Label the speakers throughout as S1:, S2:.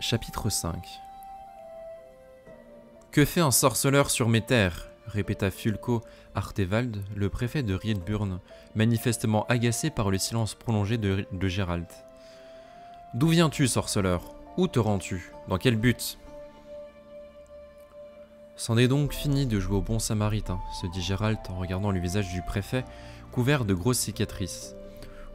S1: Chapitre 5. Que fait un sorceleur sur mes terres? Répéta Fulco Artevald, le préfet de Riedburn, manifestement agacé par le silence prolongé de Gérald. D'où viens-tu, sorceleur? Où te rends-tu? Dans quel but? C'en est donc fini de jouer au bon samaritain, se dit Gérald en regardant le visage du préfet, couvert de grosses cicatrices.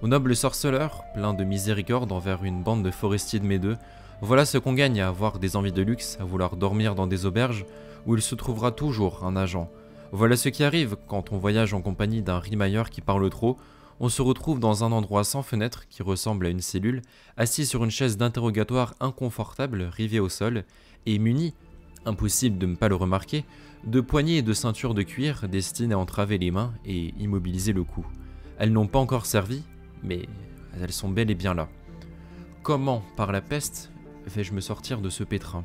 S1: Au noble sorceleur, plein de miséricorde envers une bande de forestiers de Médeux, voilà ce qu'on gagne à avoir des envies de luxe, à vouloir dormir dans des auberges, où il se trouvera toujours un agent. Voilà ce qui arrive quand on voyage en compagnie d'un rimailleur qui parle trop, on se retrouve dans un endroit sans fenêtre qui ressemble à une cellule, assis sur une chaise d'interrogatoire inconfortable rivée au sol, et muni, impossible de ne pas le remarquer, de poignées et de ceintures de cuir destinées à entraver les mains et immobiliser le cou. Elles n'ont pas encore servi, mais elles sont bel et bien là. Comment, par la peste, vais-je me sortir de ce pétrin?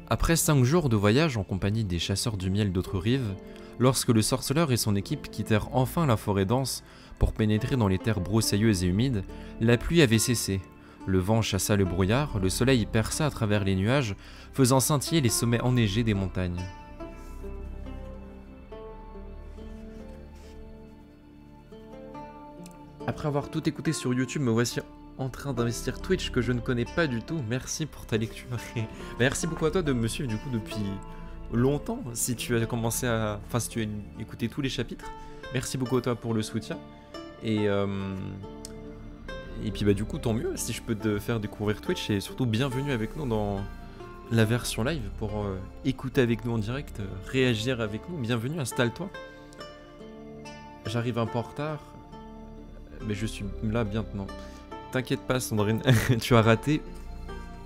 S1: Après 5 jours de voyage en compagnie des chasseurs du miel d'autres rives, lorsque le sorceleur et son équipe quittèrent enfin la forêt dense pour pénétrer dans les terres broussailleuses et humides, la pluie avait cessé. Le vent chassa le brouillard, le soleil perça à travers les nuages, faisant scintiller les sommets enneigés des montagnes. Après avoir tout écouté sur YouTube, me voici en train d'investir Twitch que je ne connais pas du tout. Merci pour ta lecture. Merci beaucoup à toi de me suivre du coup depuis longtemps. Si tu as commencé à... Enfin, si tu as écouté tous les chapitres. Merci beaucoup à toi pour le soutien. Et puis bah du coup, tant mieux si je peux te faire découvrir Twitch. Et surtout, bienvenue avec nous dans la version live pour écouter avec nous en direct, réagir avec nous. Bienvenue, installe-toi. J'arrive un peu en retard, mais je suis là maintenant. T'inquiète pas Sandrine, tu as raté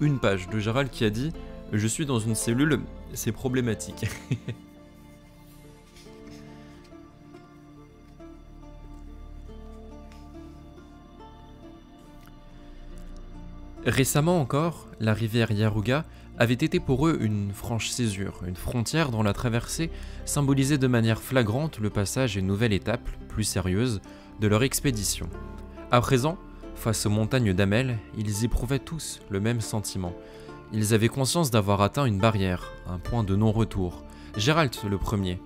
S1: une page de Gérald qui a dit « Je suis dans une cellule, c'est problématique ». Récemment encore, la rivière Yaruga avait été pour eux une franche césure, une frontière dont la traversée symbolisait de manière flagrante le passage à une nouvelle étape, plus sérieuse, de leur expédition. À présent, face aux montagnes d'Amel, ils éprouvaient tous le même sentiment. Ils avaient conscience d'avoir atteint une barrière, un point de non-retour. Gérald le premier.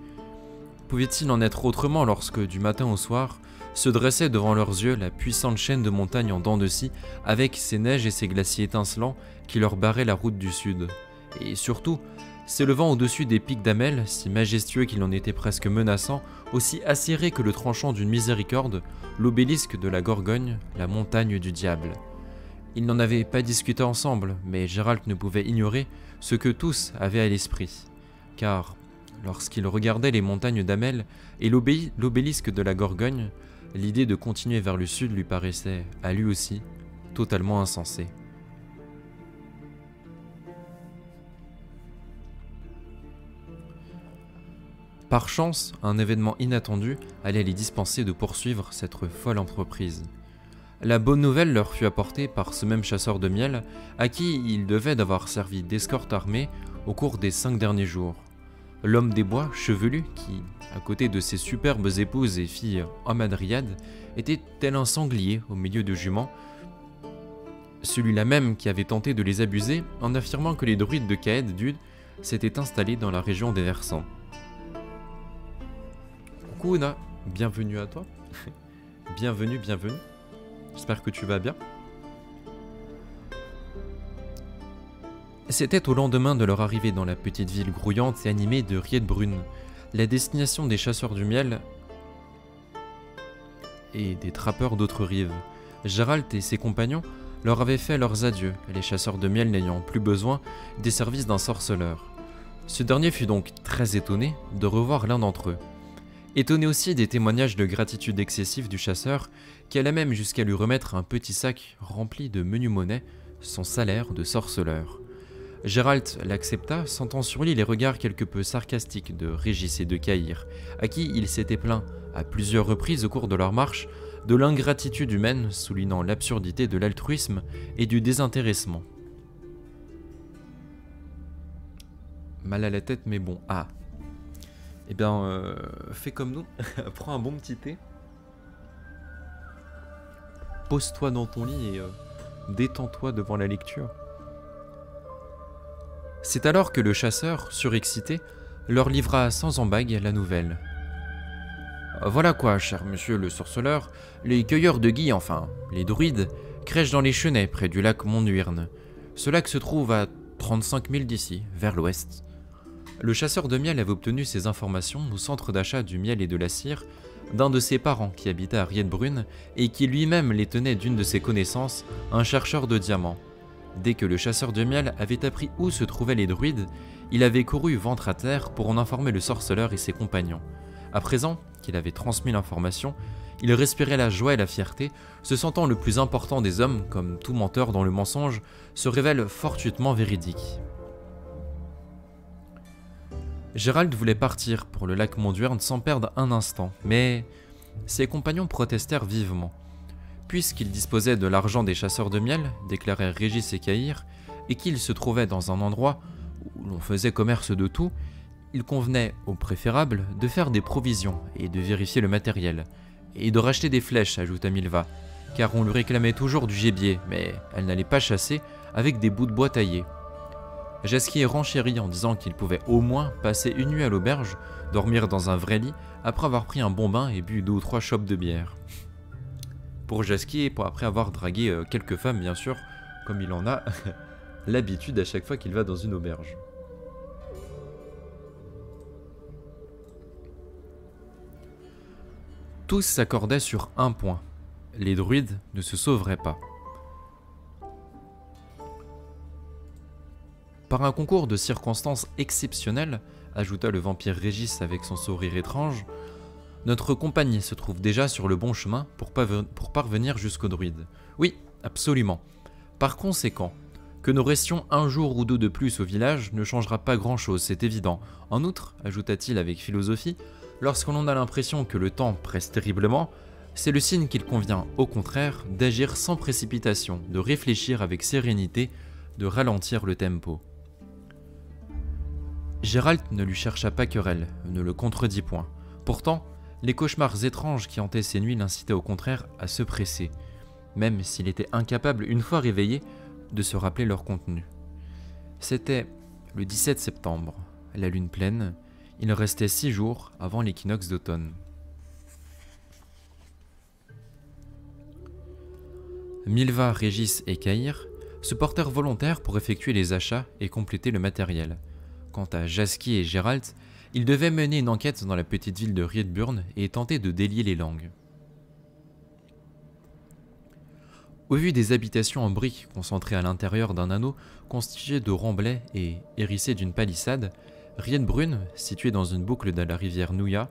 S1: Pouvait-il en être autrement lorsque, du matin au soir, se dressait devant leurs yeux la puissante chaîne de montagnes en dents de scie, avec ses neiges et ses glaciers étincelants qui leur barraient la route du sud. Et surtout, s'élevant au-dessus des pics d'Amel, si majestueux qu'il en était presque menaçant, aussi acéré que le tranchant d'une miséricorde, l'obélisque de la Gorgogne, la montagne du diable. Ils n'en avaient pas discuté ensemble, mais Gérald ne pouvait ignorer ce que tous avaient à l'esprit. Car, lorsqu'il regardait les montagnes d'Amel et l'obélisque de la Gorgogne, l'idée de continuer vers le sud lui paraissait, à lui aussi, totalement insensée. Par chance, un événement inattendu allait les dispenser de poursuivre cette folle entreprise. La bonne nouvelle leur fut apportée par ce même chasseur de miel, à qui il devait d'avoir servi d'escorte armée au cours des 5 derniers jours. L'homme des bois, chevelu, qui, à côté de ses superbes épouses et filles hamadryades, était tel un sanglier au milieu de juments, celui-là même qui avait tenté de les abuser en affirmant que les druides de Caed Dud s'étaient installés dans la région des Versants. Coucou Una, bienvenue à toi. Bienvenue. J'espère que tu vas bien. C'était au lendemain de leur arrivée dans la petite ville grouillante et animée de Riedbrunn, la destination des chasseurs du miel et des trappeurs d'autres rives. Gérald et ses compagnons leur avaient fait leurs adieux, les chasseurs de miel n'ayant plus besoin des services d'un sorceleur. Ce dernier fut donc très étonné de revoir l'un d'entre eux. Étonné aussi des témoignages de gratitude excessive du chasseur, qui alla même jusqu'à lui remettre un petit sac rempli de menu monnaie, son salaire de sorceleur. Gérald l'accepta, sentant sur lui les regards quelque peu sarcastiques de Régis et de Caïr, à qui il s'était plaint à plusieurs reprises au cours de leur marche de l'ingratitude humaine, soulignant l'absurdité de l'altruisme et du désintéressement. Mal à la tête mais bon, eh bien, fais comme nous, prends un bon petit thé, pose-toi dans ton lit et détends-toi devant la lecture. C'est alors que le chasseur, surexcité, leur livra sans ambague la nouvelle. Voilà quoi, cher monsieur le sorceleur, les cueilleurs de gui, enfin, les druides, crèchent dans les chenets près du lac Montnuirne. Ce lac se trouve à 35 milles d'ici, vers l'ouest. Le chasseur de miel avait obtenu ces informations au centre d'achat du miel et de la cire d'un de ses parents qui habitait à Rietbrunn et qui lui-même les tenait d'une de ses connaissances, un chercheur de diamants. Dès que le chasseur de miel avait appris où se trouvaient les druides, il avait couru ventre à terre pour en informer le sorceleur et ses compagnons. À présent qu'il avait transmis l'information, il respirait la joie et la fierté, se sentant le plus important des hommes, comme tout menteur dont le mensonge se révèle fortuitement véridique. Gérald voulait partir pour le lac Montnuirne sans perdre un instant, mais ses compagnons protestèrent vivement. Puisqu'il disposait de l'argent des chasseurs de miel, déclarèrent Régis et Caïr, et qu'il se trouvait dans un endroit où l'on faisait commerce de tout, il convenait, au préférable, de faire des provisions et de vérifier le matériel, et de racheter des flèches, ajouta Milva, car on lui réclamait toujours du gibier, mais elle n'allait pas chasser avec des bouts de bois taillés. Jasquier renchérit en disant qu'il pouvait au moins passer une nuit à l'auberge, dormir dans un vrai lit, après avoir pris un bon bain et bu 2 ou 3 chopes de bière. Pour Jasquier, après avoir dragué quelques femmes bien sûr, comme il en a l'habitude à chaque fois qu'il va dans une auberge. Tous s'accordaient sur un point, les druides ne se sauveraient pas. Par un concours de circonstances exceptionnelles, ajouta le vampire Régis avec son sourire étrange, notre compagnie se trouve déjà sur le bon chemin pour parvenir jusqu'aux druides. Oui, absolument. Par conséquent, que nous restions un jour ou deux de plus au village ne changera pas grand-chose, c'est évident. En outre, ajouta-t-il avec philosophie, lorsqu'on en a l'impression que le temps presse terriblement, c'est le signe qu'il convient, au contraire, d'agir sans précipitation, de réfléchir avec sérénité, de ralentir le tempo. Gérald ne lui chercha pas querelle, ne le contredit point. Pourtant, les cauchemars étranges qui hantaient ses nuits l'incitaient au contraire à se presser, même s'il était incapable, une fois réveillé, de se rappeler leur contenu. C'était le 17 septembre, la lune pleine, il restait 6 jours avant l'équinoxe d'automne. Milva, Régis et Caïr se portèrent volontaires pour effectuer les achats et compléter le matériel. Quant à Jasquier et Gérald, ils devaient mener une enquête dans la petite ville de Rietbrunn et tenter de délier les langues. Au vu des habitations en briques concentrées à l'intérieur d'un anneau constitué de remblais et hérissé d'une palissade, Rietbrunn, située dans une boucle de la rivière Nouya,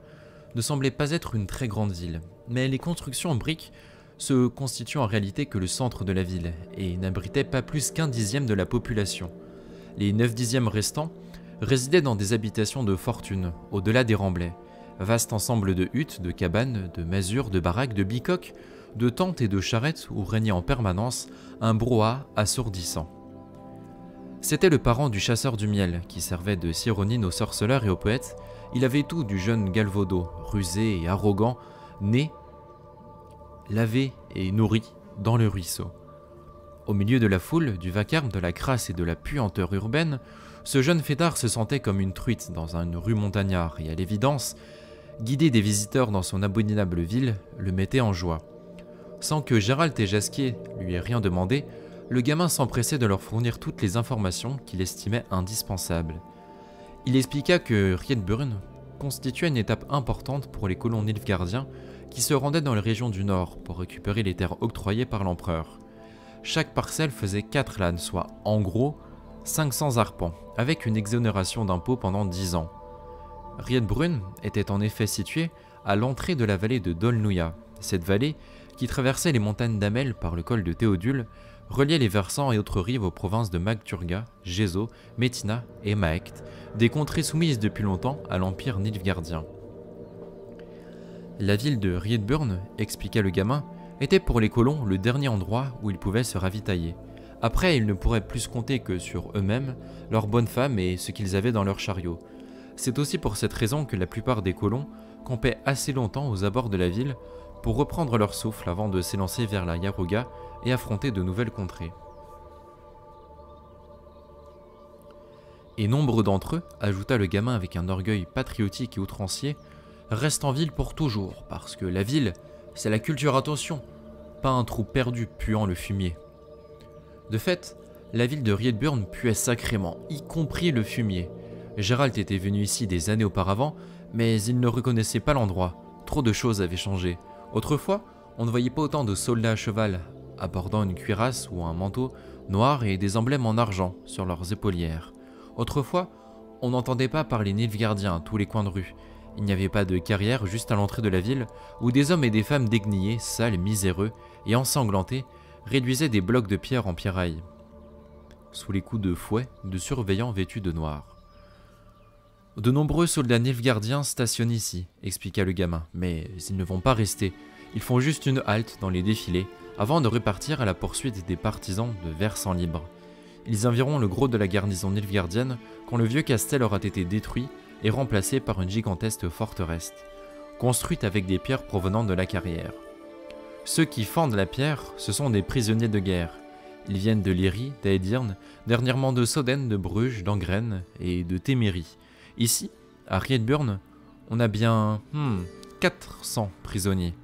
S1: ne semblait pas être une très grande ville, mais les constructions en briques se constituent en réalité que le centre de la ville et n'abritaient pas plus qu'1 dixième de la population. Les 9 dixièmes restants résidaient dans des habitations de fortune, au-delà des remblais, vaste ensemble de huttes, de cabanes, de masures, de baraques, de bicoques, de tentes et de charrettes où régnait en permanence un brouhaha assourdissant. C'était le parent du chasseur du miel, qui servait de Cyrronine aux sorceleurs et aux poètes. Il avait tout du jeune Galvaudo, rusé et arrogant, né, lavé et nourri dans le ruisseau. Au milieu de la foule, du vacarme, de la crasse et de la puanteur urbaine, ce jeune fêtard se sentait comme une truite dans une rue montagnard et à l'évidence, guider des visiteurs dans son abominable ville le mettait en joie. Sans que Gérald et Jasquier lui aient rien demandé, le gamin s'empressait de leur fournir toutes les informations qu'il estimait indispensables. Il expliqua que Rietbrunn constituait une étape importante pour les colons nilfgaardiens qui se rendaient dans les régions du nord pour récupérer les terres octroyées par l'empereur. Chaque parcelle faisait 4 lanes, soit en gros 500 arpents, avec une exonération d'impôts pendant 10 ans. Rietbrunn était en effet située à l'entrée de la vallée de Dolnuya. Cette vallée, qui traversait les montagnes d'Amel par le col de Théodule, reliait les versants et autres rives aux provinces de Magturga, Gézo, Métina et Maecht, des contrées soumises depuis longtemps à l'empire nilfgaardien. La ville de Rietbrunn, expliqua le gamin, était pour les colons le dernier endroit où ils pouvaient se ravitailler. Après, ils ne pourraient plus compter que sur eux-mêmes, leurs bonnes femmes et ce qu'ils avaient dans leurs chariots. C'est aussi pour cette raison que la plupart des colons campaient assez longtemps aux abords de la ville pour reprendre leur souffle avant de s'élancer vers la Yaruga et affronter de nouvelles contrées. Et nombre d'entre eux, ajouta le gamin avec un orgueil patriotique et outrancier, restent en ville pour toujours, parce que la ville, c'est la culture, attention, pas un trou perdu puant le fumier. De fait, la ville de Rietburn puait sacrément, y compris le fumier. Gérald était venu ici des années auparavant, mais il ne reconnaissait pas l'endroit. Trop de choses avaient changé. Autrefois, on ne voyait pas autant de soldats à cheval, abordant une cuirasse ou un manteau noir et des emblèmes en argent sur leurs épaulières. Autrefois, on n'entendait pas parler Nilfgaardiens à tous les coins de rue. Il n'y avait pas de carrière juste à l'entrée de la ville, où des hommes et des femmes déguenillés, sales, miséreux et ensanglantés, réduisaient des blocs de pierre en pierraille, sous les coups de fouet de surveillants vêtus de noir. De nombreux soldats nilfgaardiens stationnent ici, expliqua le gamin, mais ils ne vont pas rester. Ils font juste une halte dans les défilés, avant de repartir à la poursuite des partisans de Versant Libre. Ils environt le gros de la garnison nilfgaardienne quand le vieux castel aura été détruit et remplacé par une gigantesque forteresse, construite avec des pierres provenant de la carrière. Ceux qui fendent la pierre, ce sont des prisonniers de guerre. Ils viennent de Lyrie, d'Aedirn, dernièrement de Soden, de Bruges, d'Angren et de Témérie. Ici, à Rietburn, on a bien 400 prisonniers.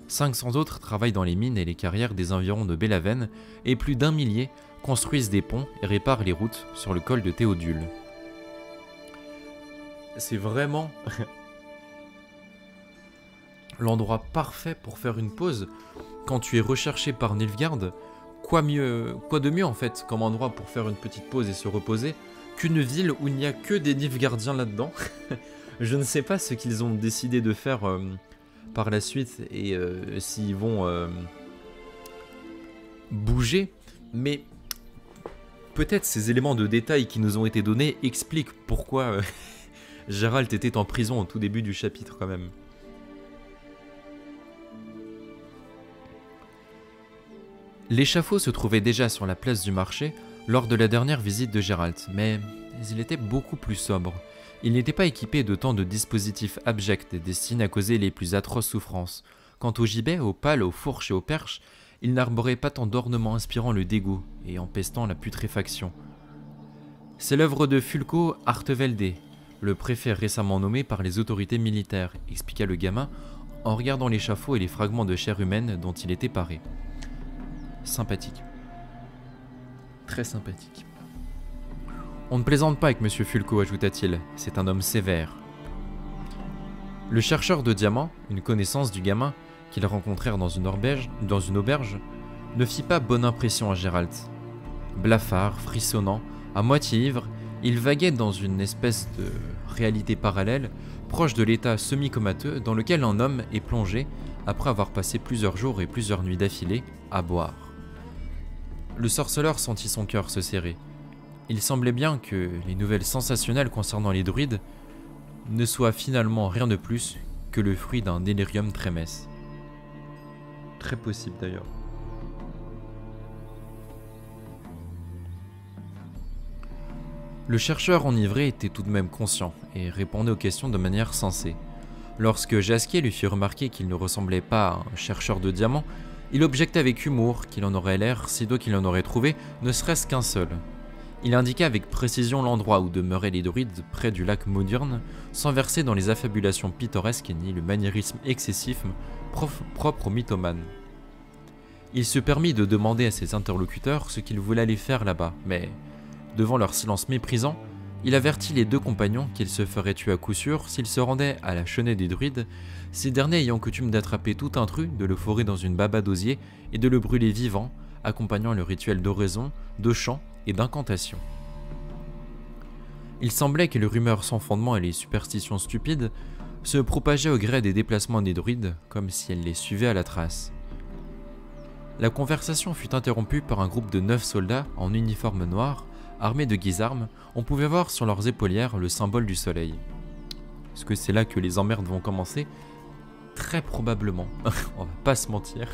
S1: 500 autres travaillent dans les mines et les carrières des environs de Bélaven, et plus d'1 millier construisent des ponts et réparent les routes sur le col de Théodule. C'est vraiment l'endroit parfait pour faire une pause quand tu es recherché par Nilfgaard. Quoi de mieux en fait comme endroit pour faire une petite pause et se reposer qu'une ville où il n'y a que des Nilfgaardiens là-dedans. Je ne sais pas ce qu'ils ont décidé de faire par la suite et s'ils vont bouger, mais peut-être ces éléments de détail qui nous ont été donnés expliquent pourquoi Gérald était en prison au tout début du chapitre quand même. L'échafaud se trouvait déjà sur la place du marché lors de la dernière visite de Gérald, mais il était beaucoup plus sobre. Il n'était pas équipé de tant de dispositifs abjects destinés à causer les plus atroces souffrances. Quant au gibet, aux pales, aux fourches et aux perches, il n'arborait pas tant d'ornements inspirant le dégoût et empestant la putréfaction. C'est l'œuvre de Fulco Artevelde, le préfet récemment nommé par les autorités militaires, expliqua le gamin en regardant l'échafaud et les fragments de chair humaine dont il était paré. Sympathique. Très sympathique. On ne plaisante pas avec Monsieur Fulco, ajouta-t-il, c'est un homme sévère. Le chercheur de diamants, une connaissance du gamin, qu'ils rencontrèrent dans une auberge, ne fit pas bonne impression à Gérald. Blafard, frissonnant, à moitié ivre, il vaguait dans une espèce de réalité parallèle, proche de l'état semi-comateux dans lequel un homme est plongé après avoir passé plusieurs jours et plusieurs nuits d'affilée à boire. Le sorceleur sentit son cœur se serrer. Il semblait bien que les nouvelles sensationnelles concernant les druides ne soient finalement rien de plus que le fruit d'un délirium trémès. Très possible d'ailleurs. Le chercheur enivré était tout de même conscient et répondait aux questions de manière sensée. Lorsque Jasquier lui fit remarquer qu'il ne ressemblait pas à un chercheur de diamants, il objecta avec humour qu'il en aurait l'air sitôt qu'il en aurait trouvé ne serait-ce qu'un seul. Il indiqua avec précision l'endroit où demeuraient les druides près du lac Modurn, sans verser dans les affabulations pittoresques ni le maniérisme excessif propre aux mythomanes. Il se permit de demander à ses interlocuteurs ce qu'ils voulaient aller faire là-bas, mais, devant leur silence méprisant, il avertit les deux compagnons qu'ils se feraient tuer à coup sûr s'ils se rendaient à la chenée des druides, ces derniers ayant coutume d'attraper tout intrus, de le fourrer dans une baba d'osier et de le brûler vivant, accompagnant le rituel d'oraison, de chant et d'incantation. Il semblait que les rumeurs sans fondement et les superstitions stupides se propageaient au gré des déplacements des druides, comme si elles les suivaient à la trace. La conversation fut interrompue par un groupe de 9 soldats en uniforme noir, armés de guisarmes. On pouvait voir sur leurs épaulières le symbole du soleil. Est-ce que c'est là que les emmerdes vont commencer? Très probablement, on va pas se mentir.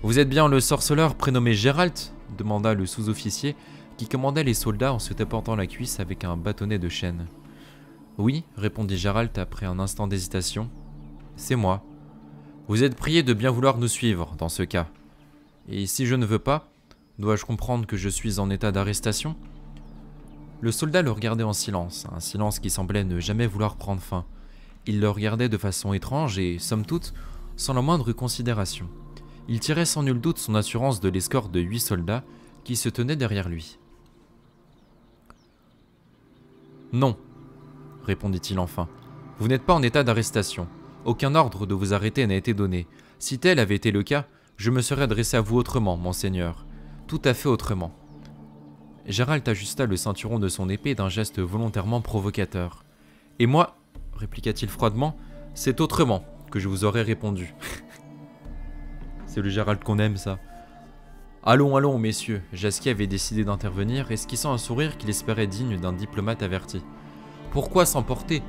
S1: Vous êtes bien le sorceleur prénommé Gérald? Demanda le sous-officier qui commandait les soldats en se tapotant la cuisse avec un bâtonnet de chêne. Oui, répondit Gérald après un instant d'hésitation. C'est moi. Vous êtes prié de bien vouloir nous suivre, dans ce cas. Et si je ne veux pas, dois-je comprendre que je suis en état d'arrestation ?» Le soldat le regardait en silence, un silence qui semblait ne jamais vouloir prendre fin. Il le regardait de façon étrange et, somme toute, sans la moindre considération. Il tirait sans nul doute son assurance de l'escorte de 8 soldats qui se tenaient derrière lui. « Non, répondit-il enfin. Vous n'êtes pas en état d'arrestation. Aucun ordre de vous arrêter n'a été donné. Si tel avait été le cas, je me serais adressé à vous autrement, monseigneur. Tout à fait autrement. » Gérald ajusta le ceinturon de son épée d'un geste volontairement provocateur. « Et moi, répliqua-t-il froidement, c'est autrement que je vous aurais répondu. » C'est le Gérald qu'on aime, ça. « Allons, allons, messieurs. » Jasquier avait décidé d'intervenir, esquissant un sourire qu'il espérait digne d'un diplomate averti. « Pourquoi s'emporter?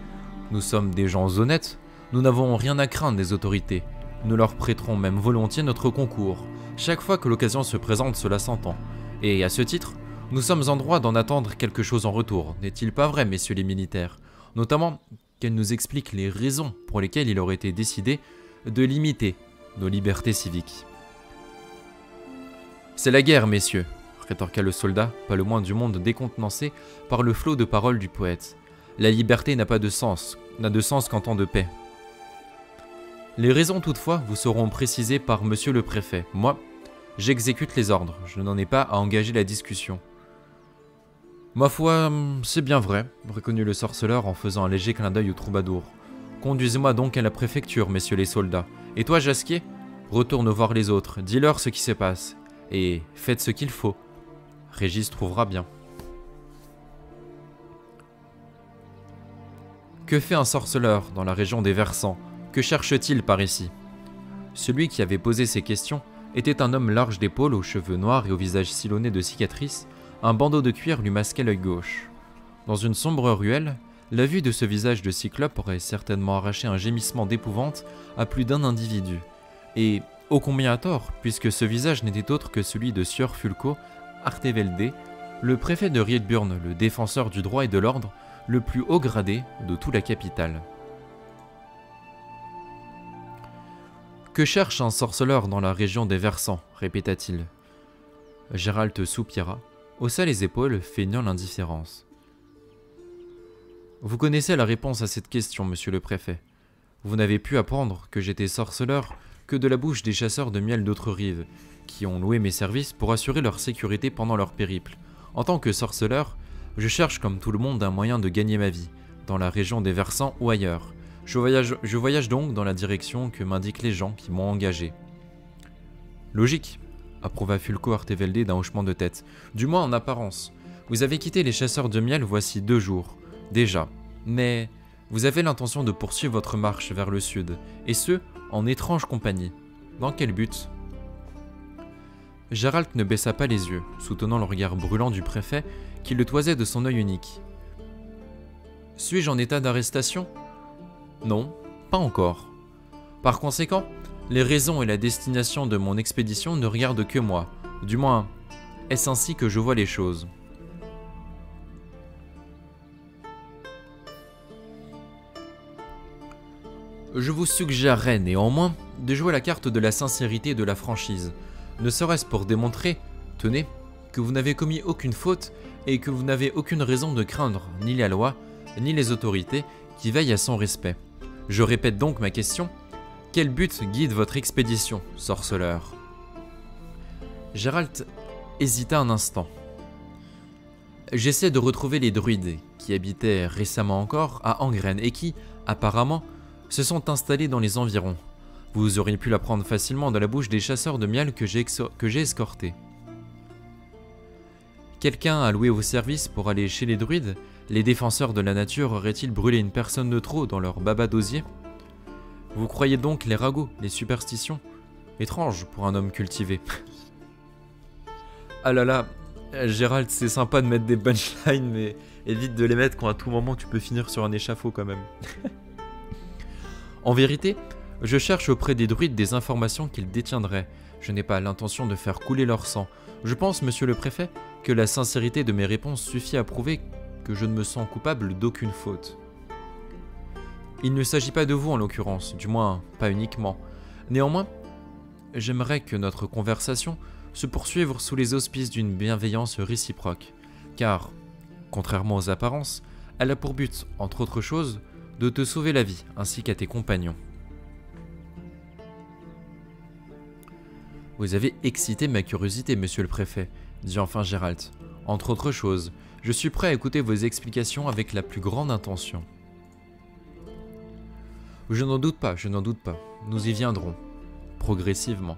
S1: Nous sommes des gens honnêtes. Nous n'avons rien à craindre des autorités. Nous leur prêterons même volontiers notre concours. Chaque fois que l'occasion se présente, cela s'entend. Et à ce titre, nous sommes en droit d'en attendre quelque chose en retour. N'est-il pas vrai, messieurs les militaires? Notamment qu'elle nous explique les raisons pour lesquelles il aurait été décidé de limiter nos libertés civiques. « C'est la guerre, messieurs, » rétorqua le soldat, pas le moins du monde décontenancé par le flot de paroles du poète. « La liberté n'a de sens qu'en temps de paix. » Les raisons toutefois vous seront précisées par monsieur le préfet. Moi, j'exécute les ordres, je n'en ai pas à engager la discussion. « Ma foi, c'est bien vrai, » reconnut le sorceleur en faisant un léger clin d'œil au troubadour. « Conduisez-moi donc à la préfecture, messieurs les soldats. Et toi, Jasquier, retourne voir les autres, dis-leur ce qui se passe. Et faites ce qu'il faut. Régis trouvera bien. » Que fait un sorceleur dans la région des Versants? Que cherche-t-il par ici? Celui qui avait posé ces questions était un homme large d'épaules, aux cheveux noirs et au visage sillonné de cicatrices. Un bandeau de cuir lui masquait l'œil gauche. Dans une sombre ruelle, la vue de ce visage de cyclope aurait certainement arraché un gémissement d'épouvante à plus d'un individu. Et ô combien à tort, puisque ce visage n'était autre que celui de Sieur Fulco Artevelde, le préfet de Riedburn, le défenseur du droit et de l'ordre, le plus haut gradé de toute la capitale. « Que cherche un sorceleur dans la région des Versants ?» répéta-t-il. Gérald soupira, haussa les épaules, feignant l'indifférence. « Vous connaissez la réponse à cette question, monsieur le préfet. Vous n'avez pu apprendre que j'étais sorceleur que de la bouche des chasseurs de miel d'autres rives, qui ont loué mes services pour assurer leur sécurité pendant leur périple. En tant que sorceleur, je cherche comme tout le monde un moyen de gagner ma vie, dans la région des Versants ou ailleurs. Je voyage donc dans la direction que m'indiquent les gens qui m'ont engagé. »« Logique, » approuva Fulco Artevelde d'un hochement de tête. « Du moins en apparence. Vous avez quitté les chasseurs de miel voici 2 jours, déjà. Mais vous avez l'intention de poursuivre votre marche vers le sud, et ce, en étrange compagnie. Dans quel but ?» Gérald ne baissa pas les yeux, soutenant le regard brûlant du préfet qui le toisait de son œil unique. « Suis-je en état d'arrestation ? Non, pas encore. Par conséquent, les raisons et la destination de mon expédition ne regardent que moi. Du moins, est-ce ainsi que je vois les choses ? Je vous suggérerais néanmoins de jouer la carte de la sincérité et de la franchise, ne serait-ce pour démontrer, tenez, que vous n'avez commis aucune faute et que vous n'avez aucune raison de craindre ni la loi, ni les autorités qui veillent à son respect. Je répète donc ma question, quel but guide votre expédition, sorceleur ? Gérald hésita un instant. J'essaie de retrouver les druides qui habitaient récemment encore à Angren et qui, apparemment, se sont installés dans les environs. Vous auriez pu l'apprendre facilement de la bouche des chasseurs de miel que j'ai escortés. Quelqu'un a loué vos services pour aller chez les druides? Les défenseurs de la nature auraient-ils brûlé une personne de trop dans leur baba d'osier? Vous croyez donc les ragots, les superstitions? Étrange pour un homme cultivé. Ah là là, Gérald, c'est sympa de mettre des punchlines, mais évite de les mettre quand à tout moment tu peux finir sur un échafaud quand même. En vérité, je cherche auprès des druides des informations qu'ils détiendraient. Je n'ai pas l'intention de faire couler leur sang. Je pense, monsieur le préfet, que la sincérité de mes réponses suffit à prouver que je ne me sens coupable d'aucune faute. Il ne s'agit pas de vous en l'occurrence, du moins pas uniquement. Néanmoins, j'aimerais que notre conversation se poursuive sous les auspices d'une bienveillance réciproque, car, contrairement aux apparences, elle a pour but, entre autres choses, de te sauver la vie, ainsi qu'à tes compagnons. Vous avez excité ma curiosité, monsieur le préfet, dit enfin Gérald. Entre autres choses, je suis prêt à écouter vos explications avec la plus grande intention. Je n'en doute pas, nous y viendrons. Progressivement.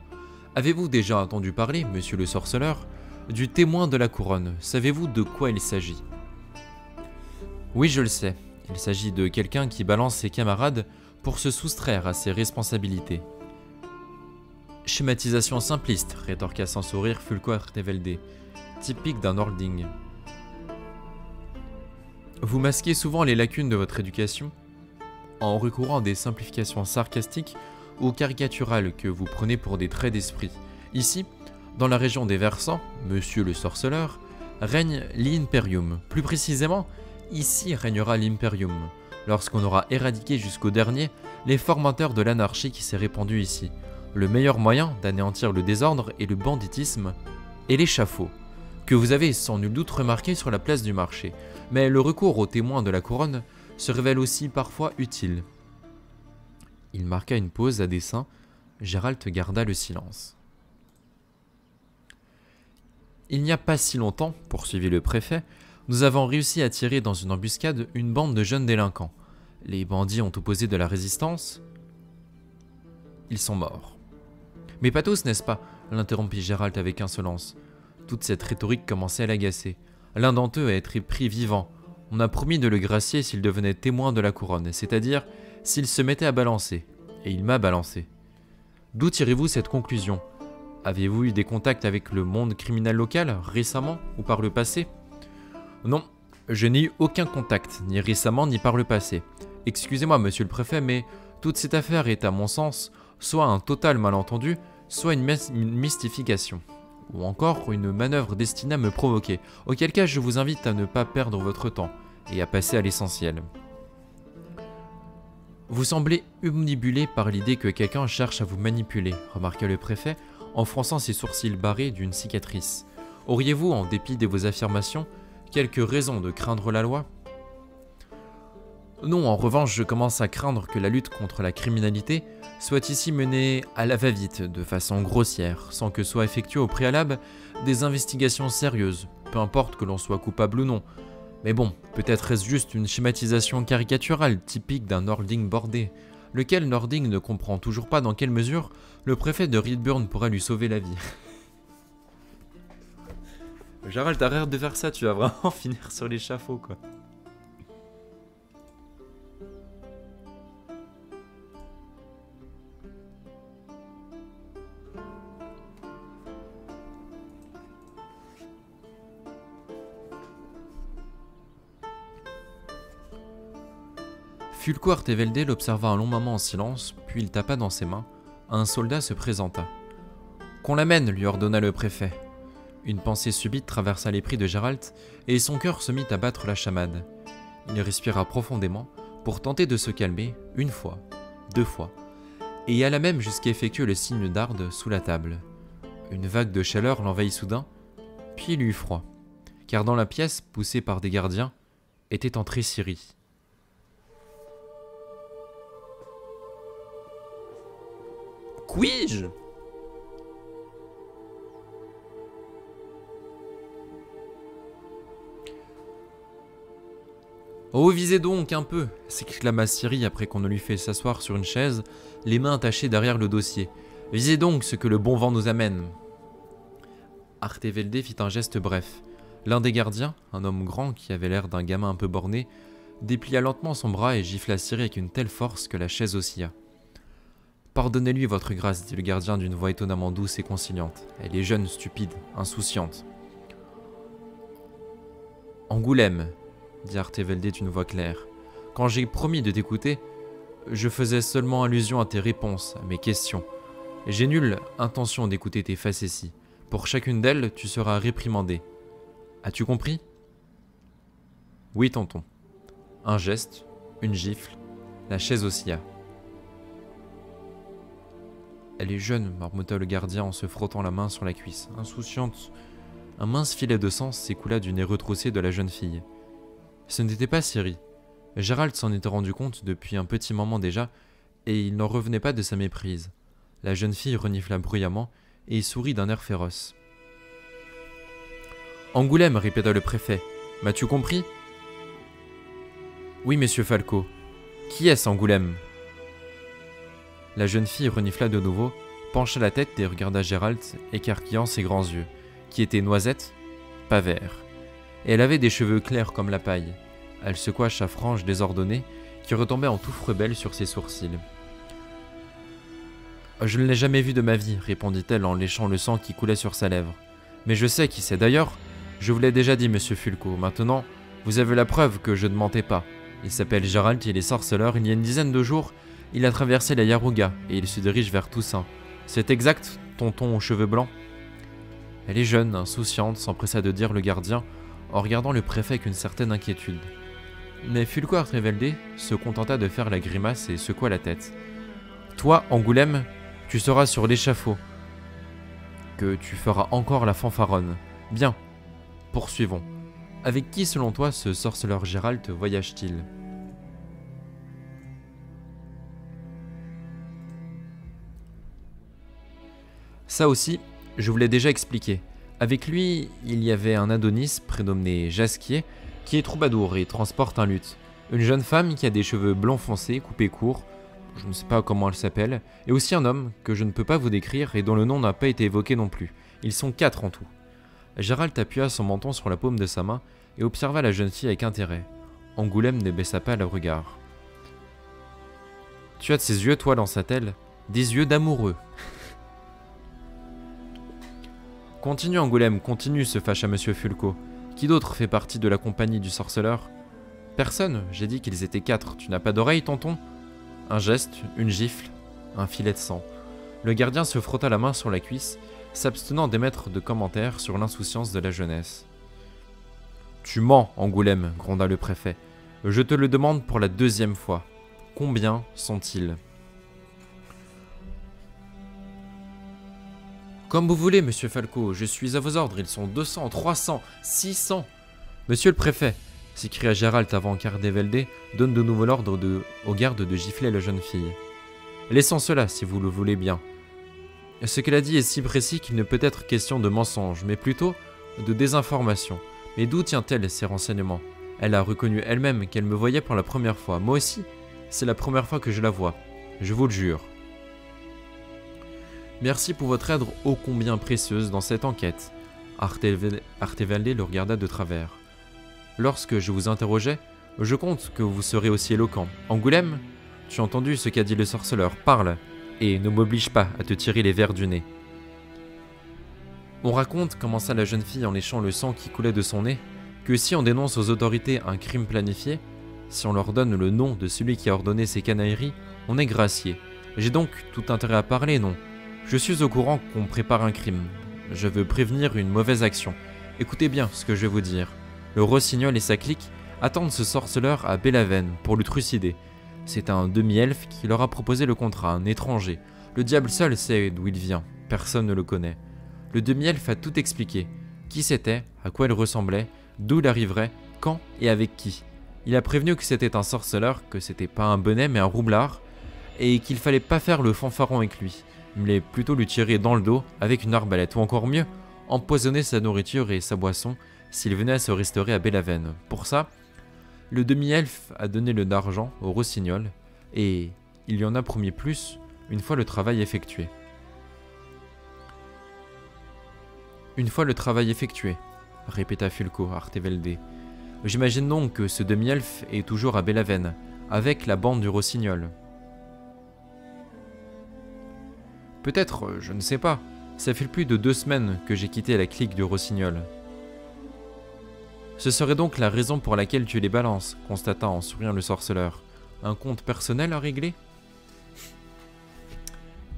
S1: Avez-vous déjà entendu parler, monsieur le sorceleur, du témoin de la couronne? Savez-vous de quoi il s'agit? Oui, je le sais. Il s'agit de quelqu'un qui balance ses camarades pour se soustraire à ses responsabilités. Schématisation simpliste, rétorqua sans sourire Fulquart Tevelde, typique d'un Nordling. Vous masquez souvent les lacunes de votre éducation en recourant à des simplifications sarcastiques ou caricaturales que vous prenez pour des traits d'esprit. Ici, dans la région des Versants, monsieur le sorceleur, règne l'Imperium. Plus précisément, ici régnera l'Imperium, lorsqu'on aura éradiqué jusqu'au dernier les formateurs de l'anarchie qui s'est répandue ici. Le meilleur moyen d'anéantir le désordre et le banditisme est l'échafaud, que vous avez sans nul doute remarqué sur la place du marché. Mais le recours aux témoins de la couronne se révèle aussi parfois utile. Il marqua une pause à dessein. Gérald garda le silence. Il n'y a pas si longtemps, poursuivit le préfet, nous avons réussi à tirer dans une embuscade une bande de jeunes délinquants. Les bandits ont opposé de la résistance. Ils sont morts. Mais pas tous, n'est-ce pas? L'interrompit Gérald avec insolence. Toute cette rhétorique commençait à l'agacer. L'un d'entre eux a été pris vivant. On a promis de le gracier s'il devenait témoin de la couronne, c'est-à-dire s'il se mettait à balancer. Et il m'a balancé. D'où tirez-vous cette conclusion? Avez-vous eu des contacts avec le monde criminel local, récemment ou par le passé? Non, je n'ai eu aucun contact, ni récemment ni par le passé. Excusez-moi, monsieur le préfet, mais toute cette affaire est, à mon sens, soit un total malentendu, soit une mystification, ou encore une manœuvre destinée à me provoquer, auquel cas je vous invite à ne pas perdre votre temps et à passer à l'essentiel. Vous semblez omnibulé par l'idée que quelqu'un cherche à vous manipuler, remarqua le préfet, en fronçant ses sourcils barrés d'une cicatrice. Auriez-vous, en dépit de vos affirmations, quelque raison de craindre la loi? Non, en revanche, je commence à craindre que la lutte contre la criminalité soit ici menée à la va-vite, de façon grossière, sans que soient effectuées au préalable des investigations sérieuses, peu importe que l'on soit coupable ou non. Mais bon, peut-être est-ce juste une schématisation caricaturale typique d'un Nordling bordé, lequel Nordling ne comprend toujours pas dans quelle mesure le préfet de Redburn pourrait lui sauver la vie. Gérald, arrête de faire ça, tu vas vraiment finir sur l'échafaud, quoi. Fulquart Tevelde l'observa un long moment en silence, puis il tapa dans ses mains. Un soldat se présenta. « Qu'on l'amène » lui ordonna le préfet. Une pensée subite traversa l'esprit de Gérald, et son cœur se mit à battre la chamade. Il respira profondément, pour tenter de se calmer, une fois, 2 fois, et y alla même jusqu'à effectuer le signe d'arde sous la table. Une vague de chaleur l'envahit soudain, puis il eut froid, car dans la pièce, poussée par des gardiens, était entré Ciri. Puis-je ? Oh, visez donc un peu, s'exclama Ciri après qu'on ne lui fait s'asseoir sur une chaise, les mains attachées derrière le dossier. Visez donc ce que le bon vent nous amène. Artevelde fit un geste bref. L'un des gardiens, un homme grand qui avait l'air d'un gamin un peu borné, déplia lentement son bras et gifla Ciri avec une telle force que la chaise oscilla. Pardonnez-lui, votre grâce, dit le gardien d'une voix étonnamment douce et conciliante. Elle est jeune, stupide, insouciante. Angoulême, dit Artevelde d'une voix claire. Quand j'ai promis de t'écouter, je faisais seulement allusion à tes réponses, à mes questions. J'ai nulle intention d'écouter tes facéties. Pour chacune d'elles, tu seras réprimandé. As-tu compris? Oui, tonton. Un geste, une gifle, la chaise oscilla. Elle est jeune, marmotta le gardien en se frottant la main sur la cuisse. Insouciante, un mince filet de sang s'écoula du nez retroussé de la jeune fille. Ce n'était pas Ciri. Gérald s'en était rendu compte depuis un petit moment déjà, et il n'en revenait pas de sa méprise. La jeune fille renifla bruyamment et sourit d'un air féroce. « Angoulême, répéta le préfet. M'as-tu compris ? » « Oui, monsieur Falco. Qui est-ce, Angoulême ?» La jeune fille renifla de nouveau, pencha la tête et regarda Gérald, écarquillant ses grands yeux, qui étaient noisettes, pas verts. Et elle avait des cheveux clairs comme la paille. Elle secoua sa frange désordonnée, qui retombait en touffes rebelles sur ses sourcils. « Je ne l'ai jamais vu de ma vie, répondit-elle en léchant le sang qui coulait sur sa lèvre. Mais je sais qui c'est. D'ailleurs, je vous l'ai déjà dit, monsieur Fulco. Maintenant, vous avez la preuve que je ne mentais pas. Il s'appelle Gérald, il est sorceleur. Il y a une dizaine de jours, il a traversé la Yaruga et il se dirige vers Toussaint. C'est exact, tonton aux cheveux blancs ? Elle est jeune, insouciante, s'empressa de dire le gardien, en regardant le préfet avec une certaine inquiétude. Mais Fulco Artevelde se contenta de faire la grimace et secoua la tête. Toi, Angoulême, tu seras sur l'échafaud, que tu feras encore la fanfaronne. Bien, poursuivons. Avec qui, selon toi, ce sorceleur Gérald voyage-t-il ? Ça aussi, je vous l'ai déjà expliqué. Avec lui, il y avait un Adonis prénommé Jasquier, qui est troubadour et transporte un luth. Une jeune femme qui a des cheveux blonds foncés, coupés courts, je ne sais pas comment elle s'appelle, et aussi un homme que je ne peux pas vous décrire et dont le nom n'a pas été évoqué non plus. Ils sont 4 en tout. Gérald appuya son menton sur la paume de sa main et observa la jeune fille avec intérêt. Angoulême ne baissa pas le regard. « Tu as de ces yeux, toi, lança-t-elle, des yeux d'amoureux. » « Continue, Angoulême, continue, se fâcha monsieur Fulco. Qui d'autre fait partie de la compagnie du sorceleur ? » « Personne, j'ai dit qu'ils étaient 4. Tu n'as pas d'oreille, tonton ? » Un geste, une gifle, un filet de sang. Le gardien se frotta la main sur la cuisse, s'abstenant d'émettre de commentaires sur l'insouciance de la jeunesse. « Tu mens, Angoulême, gronda le préfet. Je te le demande pour la 2e fois. Combien sont-ils ? » Comme vous voulez, monsieur Falco, je suis à vos ordres, ils sont 200, 300, 600. Monsieur le préfet, s'écria Gérald avant qu'Ardevelde donne de nouveau l'ordre aux gardes de gifler la jeune fille. Laissons cela, si vous le voulez bien. Ce qu'elle a dit est si précis qu'il ne peut être question de mensonge, mais plutôt de désinformation. Mais d'où tient-elle ces renseignements ? Elle a reconnu elle-même qu'elle me voyait pour la première fois. Moi aussi, c'est la première fois que je la vois. Je vous le jure. Merci pour votre aide ô combien précieuse dans cette enquête. Artevelde le regarda de travers. Lorsque je vous interrogeais, je compte que vous serez aussi éloquent. Angoulême, tu as entendu ce qu'a dit le sorceleur, parle, et ne m'oblige pas à te tirer les vers du nez. On raconte, commença la jeune fille en léchant le sang qui coulait de son nez, que si on dénonce aux autorités un crime planifié, si on leur donne le nom de celui qui a ordonné ces canailleries, on est gracié. J'ai donc tout intérêt à parler, non ? Je suis au courant qu'on prépare un crime. Je veux prévenir une mauvaise action. Écoutez bien ce que je vais vous dire. Le rossignol et sa clique attendent ce sorceleur à Bélavenne pour le trucider. C'est un demi-elfe qui leur a proposé le contrat, un étranger. Le diable seul sait d'où il vient, personne ne le connaît. Le demi-elfe a tout expliqué. Qui c'était, à quoi il ressemblait, d'où il arriverait, quand et avec qui. Il a prévenu que c'était un sorceleur, que c'était pas un bonnet mais un roublard, et qu'il fallait pas faire le fanfaron avec lui. Mais plutôt lui tirer dans le dos avec une arbalète, ou encore mieux, empoisonner sa nourriture et sa boisson s'il venait à se restaurer à Bélavenne. Pour ça, le demi-elfe a donné le d'argent au rossignol, et il lui en a promis plus une fois le travail effectué. Une fois le travail effectué, répéta Fulco Artevelde. J'imagine donc que ce demi-elfe est toujours à Bélavenne, avec la bande du rossignol. Peut-être, je ne sais pas. Ça fait plus de 2 semaines que j'ai quitté la clique du rossignol. Ce serait donc la raison pour laquelle tu les balances, constata en souriant le sorceleur. Un compte personnel à régler ?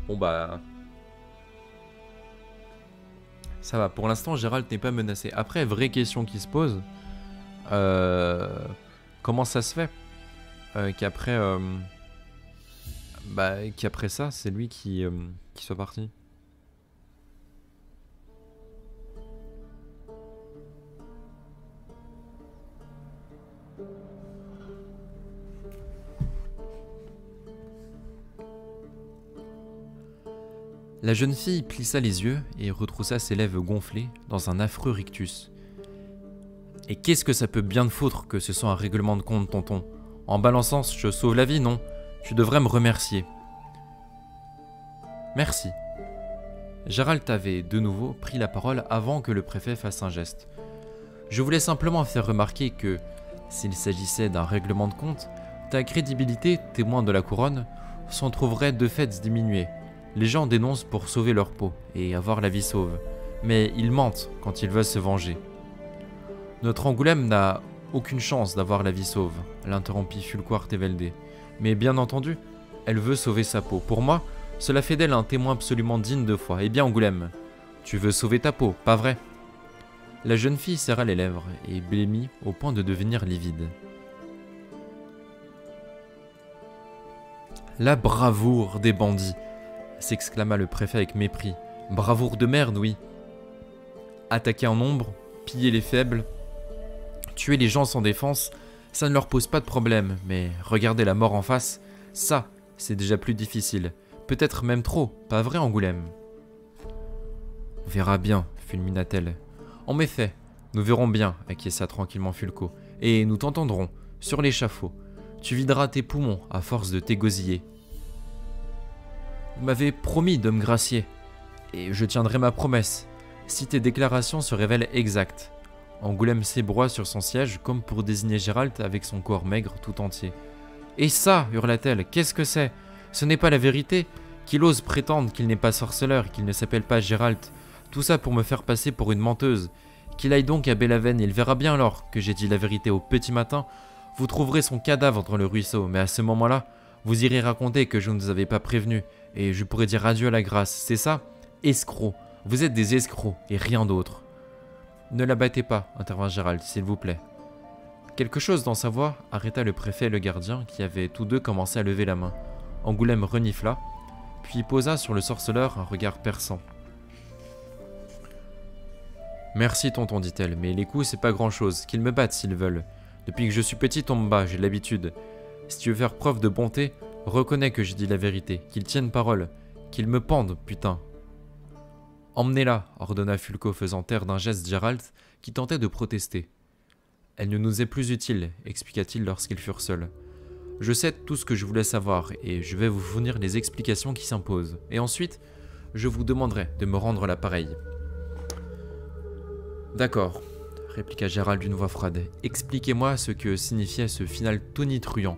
S1: Bon bah... Ça va, pour l'instant Gérald n'est pas menacé. Après, vraie question qui se pose. Comment ça se fait qu'après Bah, qu'après ça, c'est lui qui soit parti. La jeune fille plissa les yeux et retroussa ses lèvres gonflées dans un affreux rictus. Et qu'est-ce que ça peut bien te foutre que ce soit un règlement de compte, tonton? En balançant, je sauve la vie, non? Tu devrais me remercier. Merci. Gérald avait de nouveau pris la parole avant que le préfet fasse un geste. Je voulais simplement faire remarquer que, s'il s'agissait d'un règlement de compte, ta crédibilité, témoin de la couronne, s'en trouverait de fait diminuée. Les gens dénoncent pour sauver leur peau et avoir la vie sauve, mais ils mentent quand ils veulent se venger. Notre Angoulême n'a aucune chance d'avoir la vie sauve, l'interrompit Fulquart Tevelde. Mais bien entendu, elle veut sauver sa peau. Pour moi, cela fait d'elle un témoin absolument digne de foi. Eh bien, Angoulême, tu veux sauver ta peau, pas vrai? La jeune fille serra les lèvres et blêmit au point de devenir livide. La bravoure des bandits, s'exclama le préfet avec mépris. Bravoure de merde, oui. Attaquer en nombre, piller les faibles, tuer les gens sans défense, ça ne leur pose pas de problème, mais regarder la mort en face, ça, c'est déjà plus difficile. Peut-être même trop, pas vrai, Angoulême? On verra bien, fulmina-t-elle. En effet, nous verrons bien, acquiesça tranquillement Fulco, et nous t'entendrons, sur l'échafaud. Tu videras tes poumons à force de t'égosiller. Vous m'avez promis de me gracier, et je tiendrai ma promesse, si tes déclarations se révèlent exactes. Angoulême s'ébroua sur son siège comme pour désigner Gérald avec son corps maigre tout entier. « Et ça, hurla-t-elle, qu'est-ce que c'est? Ce n'est pas la vérité? Qu'il ose prétendre qu'il n'est pas sorceleur, qu'il ne s'appelle pas Gérald, tout ça pour me faire passer pour une menteuse. Qu'il aille donc à Belhaven, il verra bien alors que j'ai dit la vérité au petit matin. Vous trouverez son cadavre dans le ruisseau, mais à ce moment-là, vous irez raconter que je ne vous avais pas prévenu, et je pourrai dire adieu à la grâce, c'est ça? Escrocs, vous êtes des escrocs, et rien d'autre. » Ne la battez pas, intervint Gérald, s'il vous plaît. Quelque chose dans sa voix arrêta le préfet et le gardien qui avaient tous deux commencé à lever la main. Angoulême renifla, puis posa sur le sorceleur un regard perçant. « Merci tonton, dit-elle, mais les coups c'est pas grand-chose, qu'ils me battent s'ils veulent. Depuis que je suis petit, on me bat, j'ai l'habitude. Si tu veux faire preuve de bonté, reconnais que j'ai dit la vérité, qu'ils tiennent parole, qu'ils me pendent, putain. » Emmenez-la, ordonna Fulco faisant taire d'un geste Gérald qui tentait de protester. Elle ne nous est plus utile, expliqua-t-il lorsqu'ils furent seuls. Je sais tout ce que je voulais savoir et je vais vous fournir les explications qui s'imposent. Et ensuite, je vous demanderai de me rendre l'appareil. D'accord, répliqua Gérald d'une voix froide. Expliquez-moi ce que signifiait ce final tonitruant.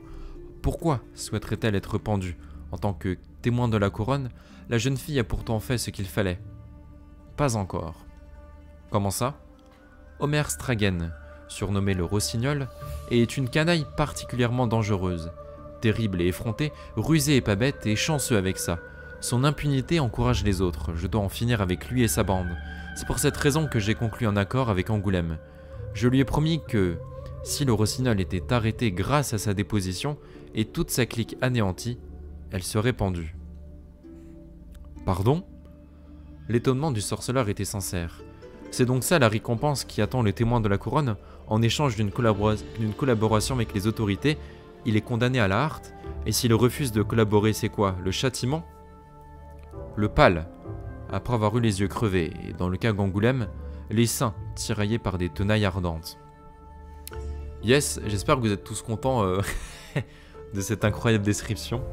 S1: Pourquoi souhaiterait-elle être pendue? En tant que témoin de la couronne, la jeune fille a pourtant fait ce qu'il fallait. Pas encore. Comment ça? Omer Stragen, surnommé le Rossignol, est une canaille particulièrement dangereuse. Terrible et effronté, rusé et pas bête, et chanceux avec ça. Son impunité encourage les autres, je dois en finir avec lui et sa bande. C'est pour cette raison que j'ai conclu un accord avec Angoulême. Je lui ai promis que, si le Rossignol était arrêté grâce à sa déposition, et toute sa clique anéantie, elle serait pendue. Pardon? L'étonnement du sorceleur était sincère. C'est donc ça la récompense qui attend le témoin de la couronne. En échange d'une collaboration avec les autorités, il est condamné à la harte. Et s'il refuse de collaborer, c'est quoi? Le châtiment? Le pal, après avoir eu les yeux crevés, et dans le cas d'Angoulême, les seins tiraillés par des tenailles ardentes. Yes, j'espère que vous êtes tous contents de cette incroyable description.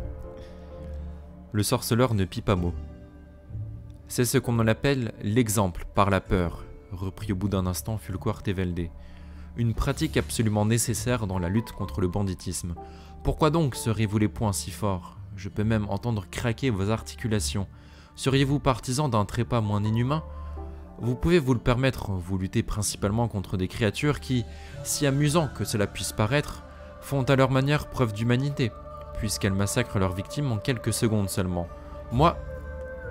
S1: Le sorceleur ne pit pas mot. C'est ce qu'on appelle l'exemple par la peur, reprit au bout d'un instant Fulquart Tevelde. Une pratique absolument nécessaire dans la lutte contre le banditisme. Pourquoi donc serez-vous les poings si forts? Je peux même entendre craquer vos articulations. Seriez-vous partisan d'un trépas moins inhumain? Vous pouvez vous le permettre, vous luttez principalement contre des créatures qui, si amusant que cela puisse paraître, font à leur manière preuve d'humanité, puisqu'elles massacrent leurs victimes en quelques secondes seulement. Moi,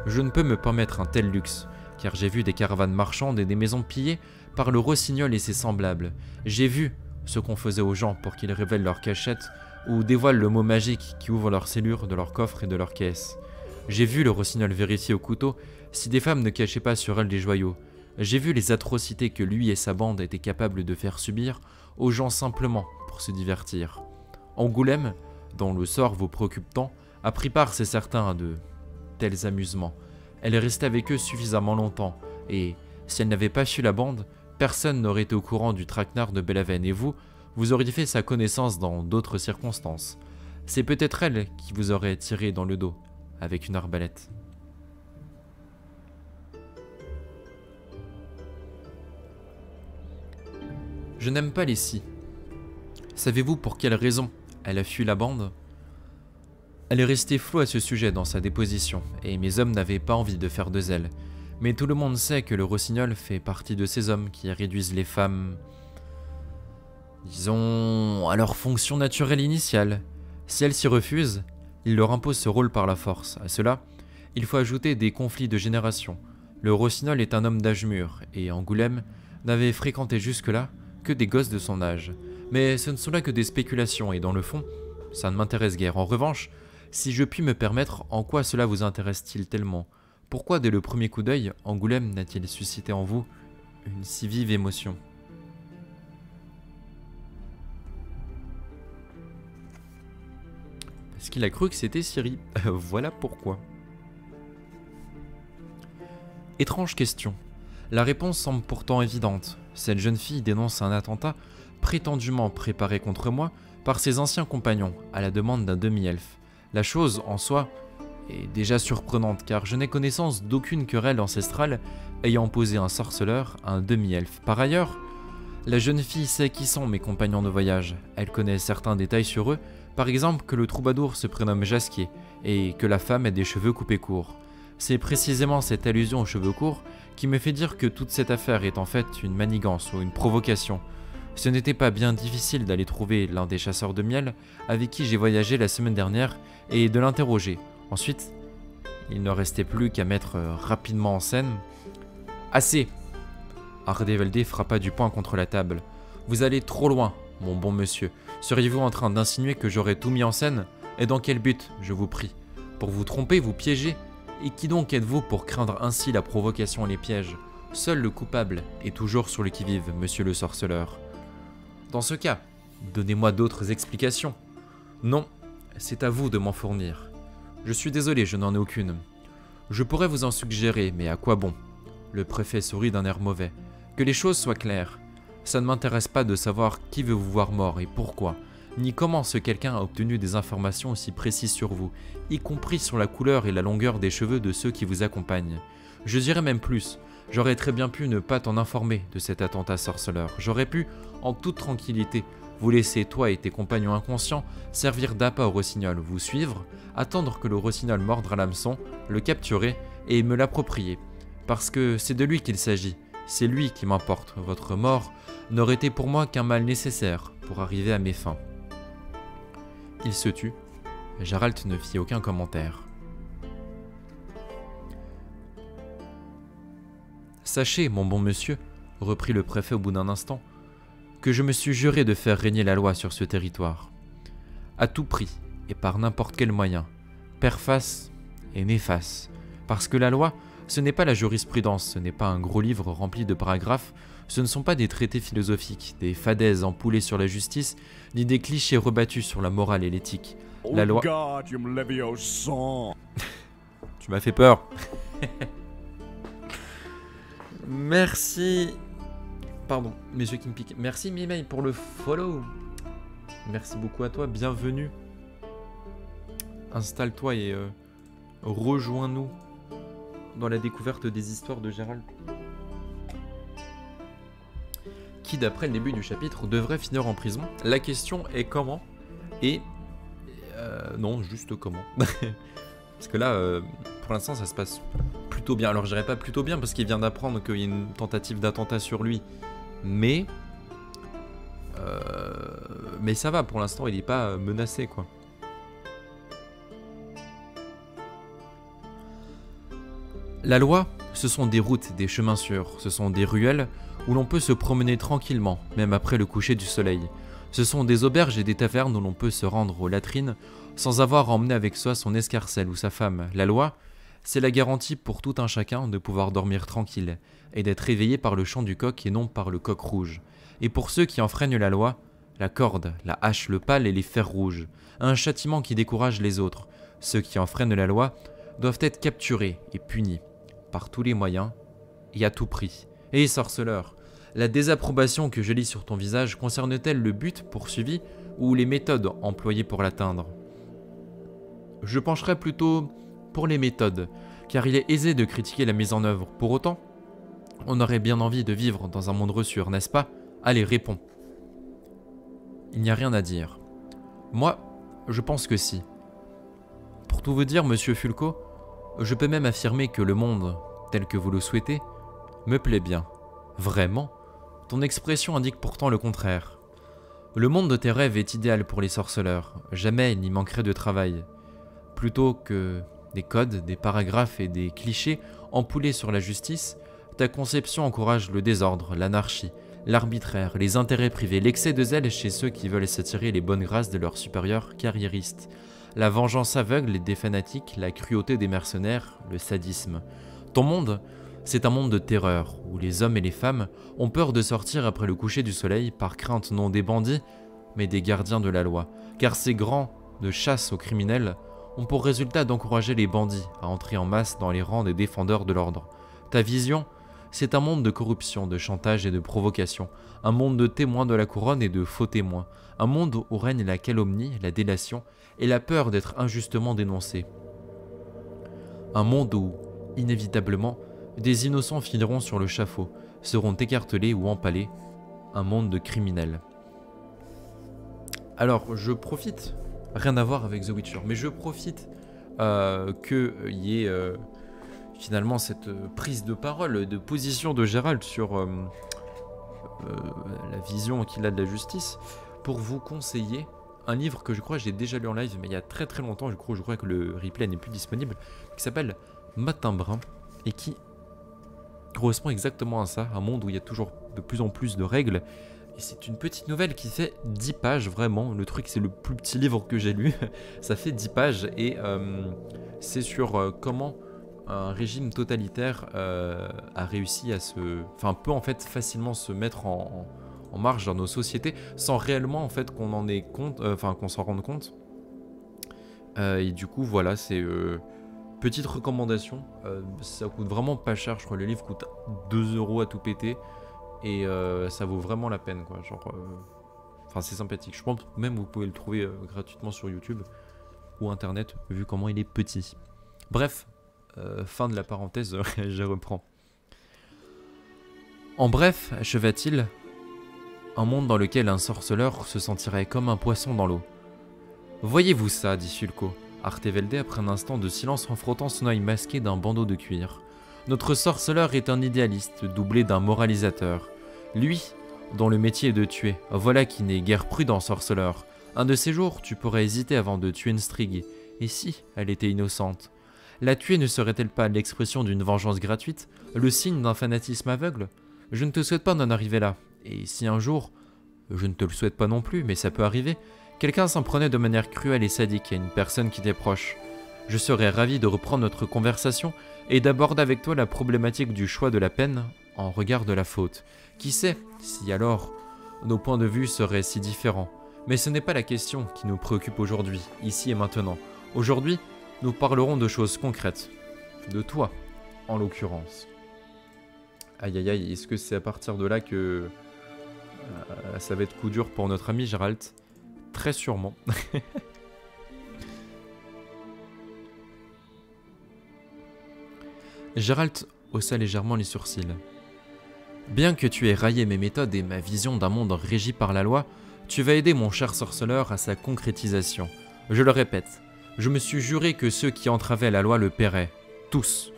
S1: je ne peux me permettre un tel luxe, car j'ai vu des caravanes marchandes et des maisons pillées par le Rossignol et ses semblables. J'ai vu ce qu'on faisait aux gens pour qu'ils révèlent leur cachette ou dévoilent le mot magique qui ouvre leurs scellures de leurs coffres et de leurs caisses. J'ai vu le rossignol vérifier au couteau si des femmes ne cachaient pas sur elles des joyaux. J'ai vu les atrocités que lui et sa bande étaient capables de faire subir aux gens simplement pour se divertir. Angoulême, dont le sort vous préoccupe tant, a pris part, c'est certain, à de tels amusements. Elle est restée avec eux suffisamment longtemps, et si elle n'avait pas su la bande, personne n'aurait été au courant du traquenard de Bellavenne, et vous auriez fait sa connaissance dans d'autres circonstances. C'est peut-être elle qui vous aurait tiré dans le dos, avec une arbalète. Je n'aime pas les scies. Savez-vous pour quelle raison elle a fui la bande? Elle est restée floue à ce sujet dans sa déposition, et mes hommes n'avaient pas envie de faire de zèle. Mais tout le monde sait que le rossignol fait partie de ces hommes qui réduisent les femmes, disons, à leur fonction naturelle initiale. Si elles s'y refusent, il leur impose ce rôle par la force. À cela, il faut ajouter des conflits de génération. Le rossignol est un homme d'âge mûr, et Angoulême n'avait fréquenté jusque-là que des gosses de son âge. Mais ce ne sont là que des spéculations, et dans le fond, ça ne m'intéresse guère. En revanche, si je puis me permettre, en quoi cela vous intéresse-t-il tellement? Pourquoi, dès le premier coup d'œil, Angoulême n'a-t-il suscité en vous une si vive émotion? Parce qu'il a cru que c'était Ciri. Voilà pourquoi. Étrange question. La réponse semble pourtant évidente. Cette jeune fille dénonce un attentat prétendument préparé contre moi par ses anciens compagnons, à la demande d'un demi-elfe. La chose, en soi, est déjà surprenante, car je n'ai connaissance d'aucune querelle ancestrale ayant opposé un sorceleur à un demi-elfe. Par ailleurs, la jeune fille sait qui sont mes compagnons de voyage. Elle connaît certains détails sur eux, par exemple que le troubadour se prénomme Jasquier, et que la femme a des cheveux coupés courts. C'est précisément cette allusion aux cheveux courts qui me fait dire que toute cette affaire est en fait une manigance ou une provocation. Ce n'était pas bien difficile d'aller trouver l'un des chasseurs de miel avec qui j'ai voyagé la semaine dernière et de l'interroger. Ensuite, il ne restait plus qu'à mettre rapidement en scène. Assez! Ardevelde frappa du poing contre la table. Vous allez trop loin, mon bon monsieur. Seriez-vous en train d'insinuer que j'aurais tout mis en scène? Et dans quel but, je vous prie? Pour vous tromper, vous piéger? Et qui donc êtes-vous pour craindre ainsi la provocation et les pièges? Seul le coupable est toujours sur le qui-vive, monsieur le sorceleur. Dans ce cas, donnez-moi d'autres explications. Non, c'est à vous de m'en fournir. Je suis désolé, je n'en ai aucune. Je pourrais vous en suggérer, mais à quoi bon? Le préfet sourit d'un air mauvais. Que les choses soient claires. Ça ne m'intéresse pas de savoir qui veut vous voir mort et pourquoi, ni comment ce quelqu'un a obtenu des informations aussi précises sur vous, y compris sur la couleur et la longueur des cheveux de ceux qui vous accompagnent. Je dirais même plus, j'aurais très bien pu ne pas t'en informer de cet attentat sorceleur. J'aurais pu, en toute tranquillité, vous laisser, toi et tes compagnons inconscients, servir d'appât au rossignol, vous suivre, attendre que le rossignol morde à l'hameçon, le capturer et me l'approprier. Parce que c'est de lui qu'il s'agit, c'est lui qui m'importe. Votre mort n'aurait été pour moi qu'un mal nécessaire pour arriver à mes fins. Il se tut. Jaralt ne fit aucun commentaire. Sachez, mon bon monsieur, reprit le préfet au bout d'un instant, que je me suis juré de faire régner la loi sur ce territoire. À tout prix, et par n'importe quel moyen, père face et néface. Parce que la loi, ce n'est pas la jurisprudence, ce n'est pas un gros livre rempli de paragraphes, ce ne sont pas des traités philosophiques, des fadaises empoulées sur la justice, ni des clichés rebattus sur la morale et l'éthique. La loi... Tu m'as fait peur. Merci. Pardon, mes yeux qui me piquent. Merci Mimei pour le follow. Merci beaucoup à toi, bienvenue. Installe-toi et rejoins-nous dans la découverte des histoires de Gérald. Qui, d'après le début du chapitre, devrait finir en prison. La question est comment? Et... non, juste comment. Parce que là, pour l'instant, ça se passe plutôt bien. Alors, je dirais pas plutôt bien, parce qu'il vient d'apprendre qu'il y a une tentative d'attentat sur lui. Mais ça va, pour l'instant, il n'est pas menacé, quoi. La loi, ce sont des routes, des chemins sûrs, ce sont des ruelles où l'on peut se promener tranquillement, même après le coucher du soleil. Ce sont des auberges et des tavernes où l'on peut se rendre aux latrines sans avoir à emmener avec soi son escarcelle ou sa femme. La loi, c'est la garantie pour tout un chacun de pouvoir dormir tranquille et d'être réveillé par le chant du coq et non par le coq rouge. Et pour ceux qui enfreignent la loi, la corde, la hache, le pal et les fers rouges, un châtiment qui décourage les autres. Ceux qui enfreignent la loi doivent être capturés et punis par tous les moyens et à tout prix. Et sorceleur, la désapprobation que je lis sur ton visage concerne-t-elle le but poursuivi ou les méthodes employées pour l'atteindre? Je pencherai plutôt pour les méthodes, car il est aisé de critiquer la mise en œuvre. Pour autant, on aurait bien envie de vivre dans un monde reçu, n'est-ce pas? Allez, réponds. Il n'y a rien à dire. Moi, je pense que si. Pour tout vous dire, monsieur Fulco, je peux même affirmer que le monde, tel que vous le souhaitez, me plaît bien. Vraiment? Ton expression indique pourtant le contraire. Le monde de tes rêves est idéal pour les sorceleurs. Jamais il n'y manquerait de travail. Plutôt que des codes, des paragraphes et des clichés empoulés sur la justice, ta conception encourage le désordre, l'anarchie, l'arbitraire, les intérêts privés, l'excès de zèle chez ceux qui veulent s'attirer les bonnes grâces de leurs supérieurs carriéristes, la vengeance aveugle des fanatiques, la cruauté des mercenaires, le sadisme. Ton monde, c'est un monde de terreur, où les hommes et les femmes ont peur de sortir après le coucher du soleil par crainte non des bandits, mais des gardiens de la loi, car ces grands de chasse aux criminels ont pour résultat d'encourager les bandits à entrer en masse dans les rangs des défendeurs de l'ordre. Ta vision, c'est un monde de corruption, de chantage et de provocation, un monde de témoins de la couronne et de faux témoins, un monde où règne la calomnie, la délation et la peur d'être injustement dénoncé. Un monde où, inévitablement, des innocents fileront sur le échafaud, seront écartelés ou empalés, un monde de criminels. Alors, je profite, rien à voir avec The Witcher, mais je profite qu'il y ait finalement cette prise de parole, de position de Gérald sur la vision qu'il a de la justice, pour vous conseiller un livre que je crois j'ai déjà lu en live, mais il y a très très longtemps, je crois que le replay n'est plus disponible, qui s'appelle Matin Brun, et qui correspond exactement à ça, un monde où il y a toujours de plus en plus de règles. Et c'est une petite nouvelle qui fait 10 pages, vraiment. Le truc, c'est le plus petit livre que j'ai lu. Ça fait 10 pages et c'est sur comment un régime totalitaire a réussi à peut en fait facilement se mettre en marche dans nos sociétés sans réellement en fait qu'on en ait compte, qu'on s'en rende compte. Et du coup, voilà, c'est petite recommandation. Ça coûte vraiment pas cher, je crois. Le livre coûte 2 € à tout péter. Et ça vaut vraiment la peine, quoi. Genre, c'est sympathique. Je pense même que vous pouvez le trouver gratuitement sur YouTube ou Internet, vu comment il est petit. Bref, fin de la parenthèse, je reprends. En bref, acheva-t-il, un monde dans lequel un sorceleur se sentirait comme un poisson dans l'eau. Voyez-vous ça, dit Fulco, Artevelde après un instant de silence en frottant son œil masqué d'un bandeau de cuir. Notre sorceleur est un idéaliste, doublé d'un moralisateur. Lui, dont le métier est de tuer, voilà qui n'est guère prudent, sorceleur. Un de ces jours, tu pourrais hésiter avant de tuer une strigue. Et si elle était innocente? La tuer ne serait-elle pas l'expression d'une vengeance gratuite, le signe d'un fanatisme aveugle? Je ne te souhaite pas d'en arriver là. Et si un jour, je ne te le souhaite pas non plus, mais ça peut arriver, quelqu'un s'en prenait de manière cruelle et sadique à une personne qui t'est proche, je serais ravi de reprendre notre conversation et d'aborder avec toi la problématique du choix de la peine en regard de la faute. Qui sait si alors nos points de vue seraient si différents. Mais ce n'est pas la question qui nous préoccupe aujourd'hui, ici et maintenant. Aujourd'hui, nous parlerons de choses concrètes. De toi, en l'occurrence. Aïe aïe aïe, est-ce que c'est à partir de là que ça va être coup dur pour notre ami Gérald? Très sûrement. Gérald haussa légèrement les sourcils. Bien que tu aies raillé mes méthodes et ma vision d'un monde régi par la loi, tu vas aider mon cher sorceleur à sa concrétisation. Je le répète, je me suis juré que ceux qui entravaient la loi le paieraient. Tous.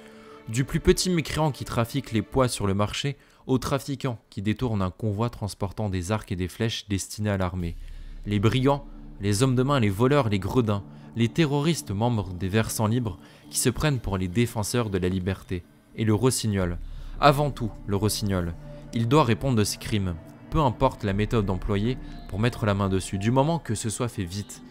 S1: Du plus petit mécréant qui trafique les pois sur le marché, aux trafiquants qui détournent un convoi transportant des arcs et des flèches destinés à l'armée. Les brigands, les hommes de main, les voleurs, les gredins, les terroristes membres des versants libres qui se prennent pour les défenseurs de la liberté. Et le rossignol. Avant tout, le rossignol. Il doit répondre de ses crimes. peu importe la méthode employée pour mettre la main dessus, du moment que ce soit fait vite.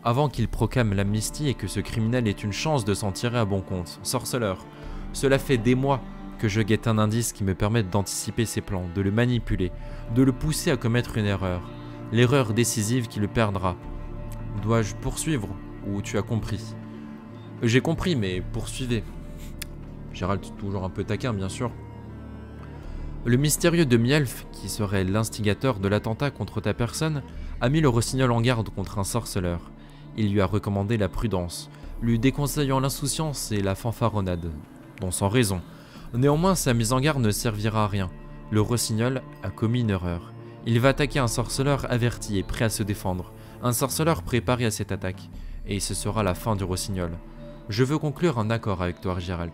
S1: Avant qu'il proclame l'amnistie et que ce criminel ait une chance de s'en tirer à bon compte. Sorceleur, cela fait des mois que je guette un indice qui me permette d'anticiper ses plans, de le manipuler, de le pousser à commettre une erreur. L'erreur décisive qui le perdra. Dois-je poursuivre ou tu as compris? J'ai compris, mais poursuivez. Gérald, toujours un peu taquin, bien sûr. Le mystérieux demi-elfe, qui serait l'instigateur de l'attentat contre ta personne, a mis le rossignol en garde contre un sorceleur. Il lui a recommandé la prudence, lui déconseillant l'insouciance et la fanfaronnade. Bon, sans raison. Néanmoins, sa mise en garde ne servira à rien. Le rossignol a commis une erreur. Il va attaquer un sorceleur averti et prêt à se défendre. Un sorceleur préparé à cette attaque. Et ce sera la fin du rossignol. Je veux conclure un accord avec toi, Gérald.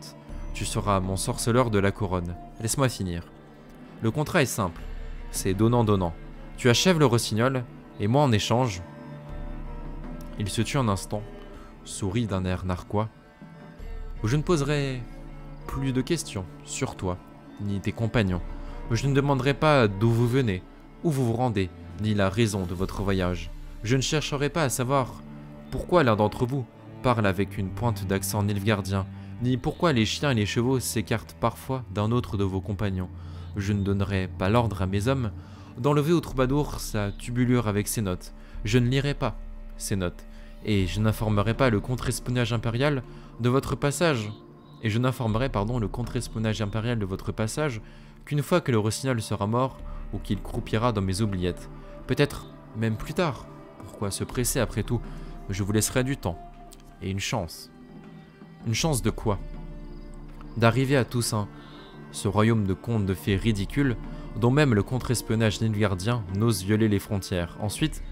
S1: Tu seras mon sorceleur de la couronne. Laisse-moi finir. Le contrat est simple. C'est donnant-donnant. Tu achèves le rossignol, et moi en échange... Il se tut un instant, sourit d'un air narquois. Je ne poserai plus de questions sur toi, ni tes compagnons. Je ne demanderai pas d'où vous venez, où vous vous rendez, ni la raison de votre voyage. Je ne chercherai pas à savoir pourquoi l'un d'entre vous parle avec une pointe d'accent nilfgaardien, ni pourquoi les chiens et les chevaux s'écartent parfois d'un autre de vos compagnons. Je ne donnerai pas l'ordre à mes hommes d'enlever au troubadour sa tubulure avec ses notes. Je ne lirai pas ces notes, et je n'informerai pas le contre-espionnage impérial de votre passage, qu'une fois que le rossignol sera mort, ou qu'il croupira dans mes oubliettes, peut-être même plus tard. Pourquoi se presser après tout? Je vous laisserai du temps, et une chance. Une chance de quoi? D'arriver à Toussaint, ce royaume de contes de fées ridicules, dont même le contre-espionnage nilfgaardien n'ose violer les frontières. Ensuite,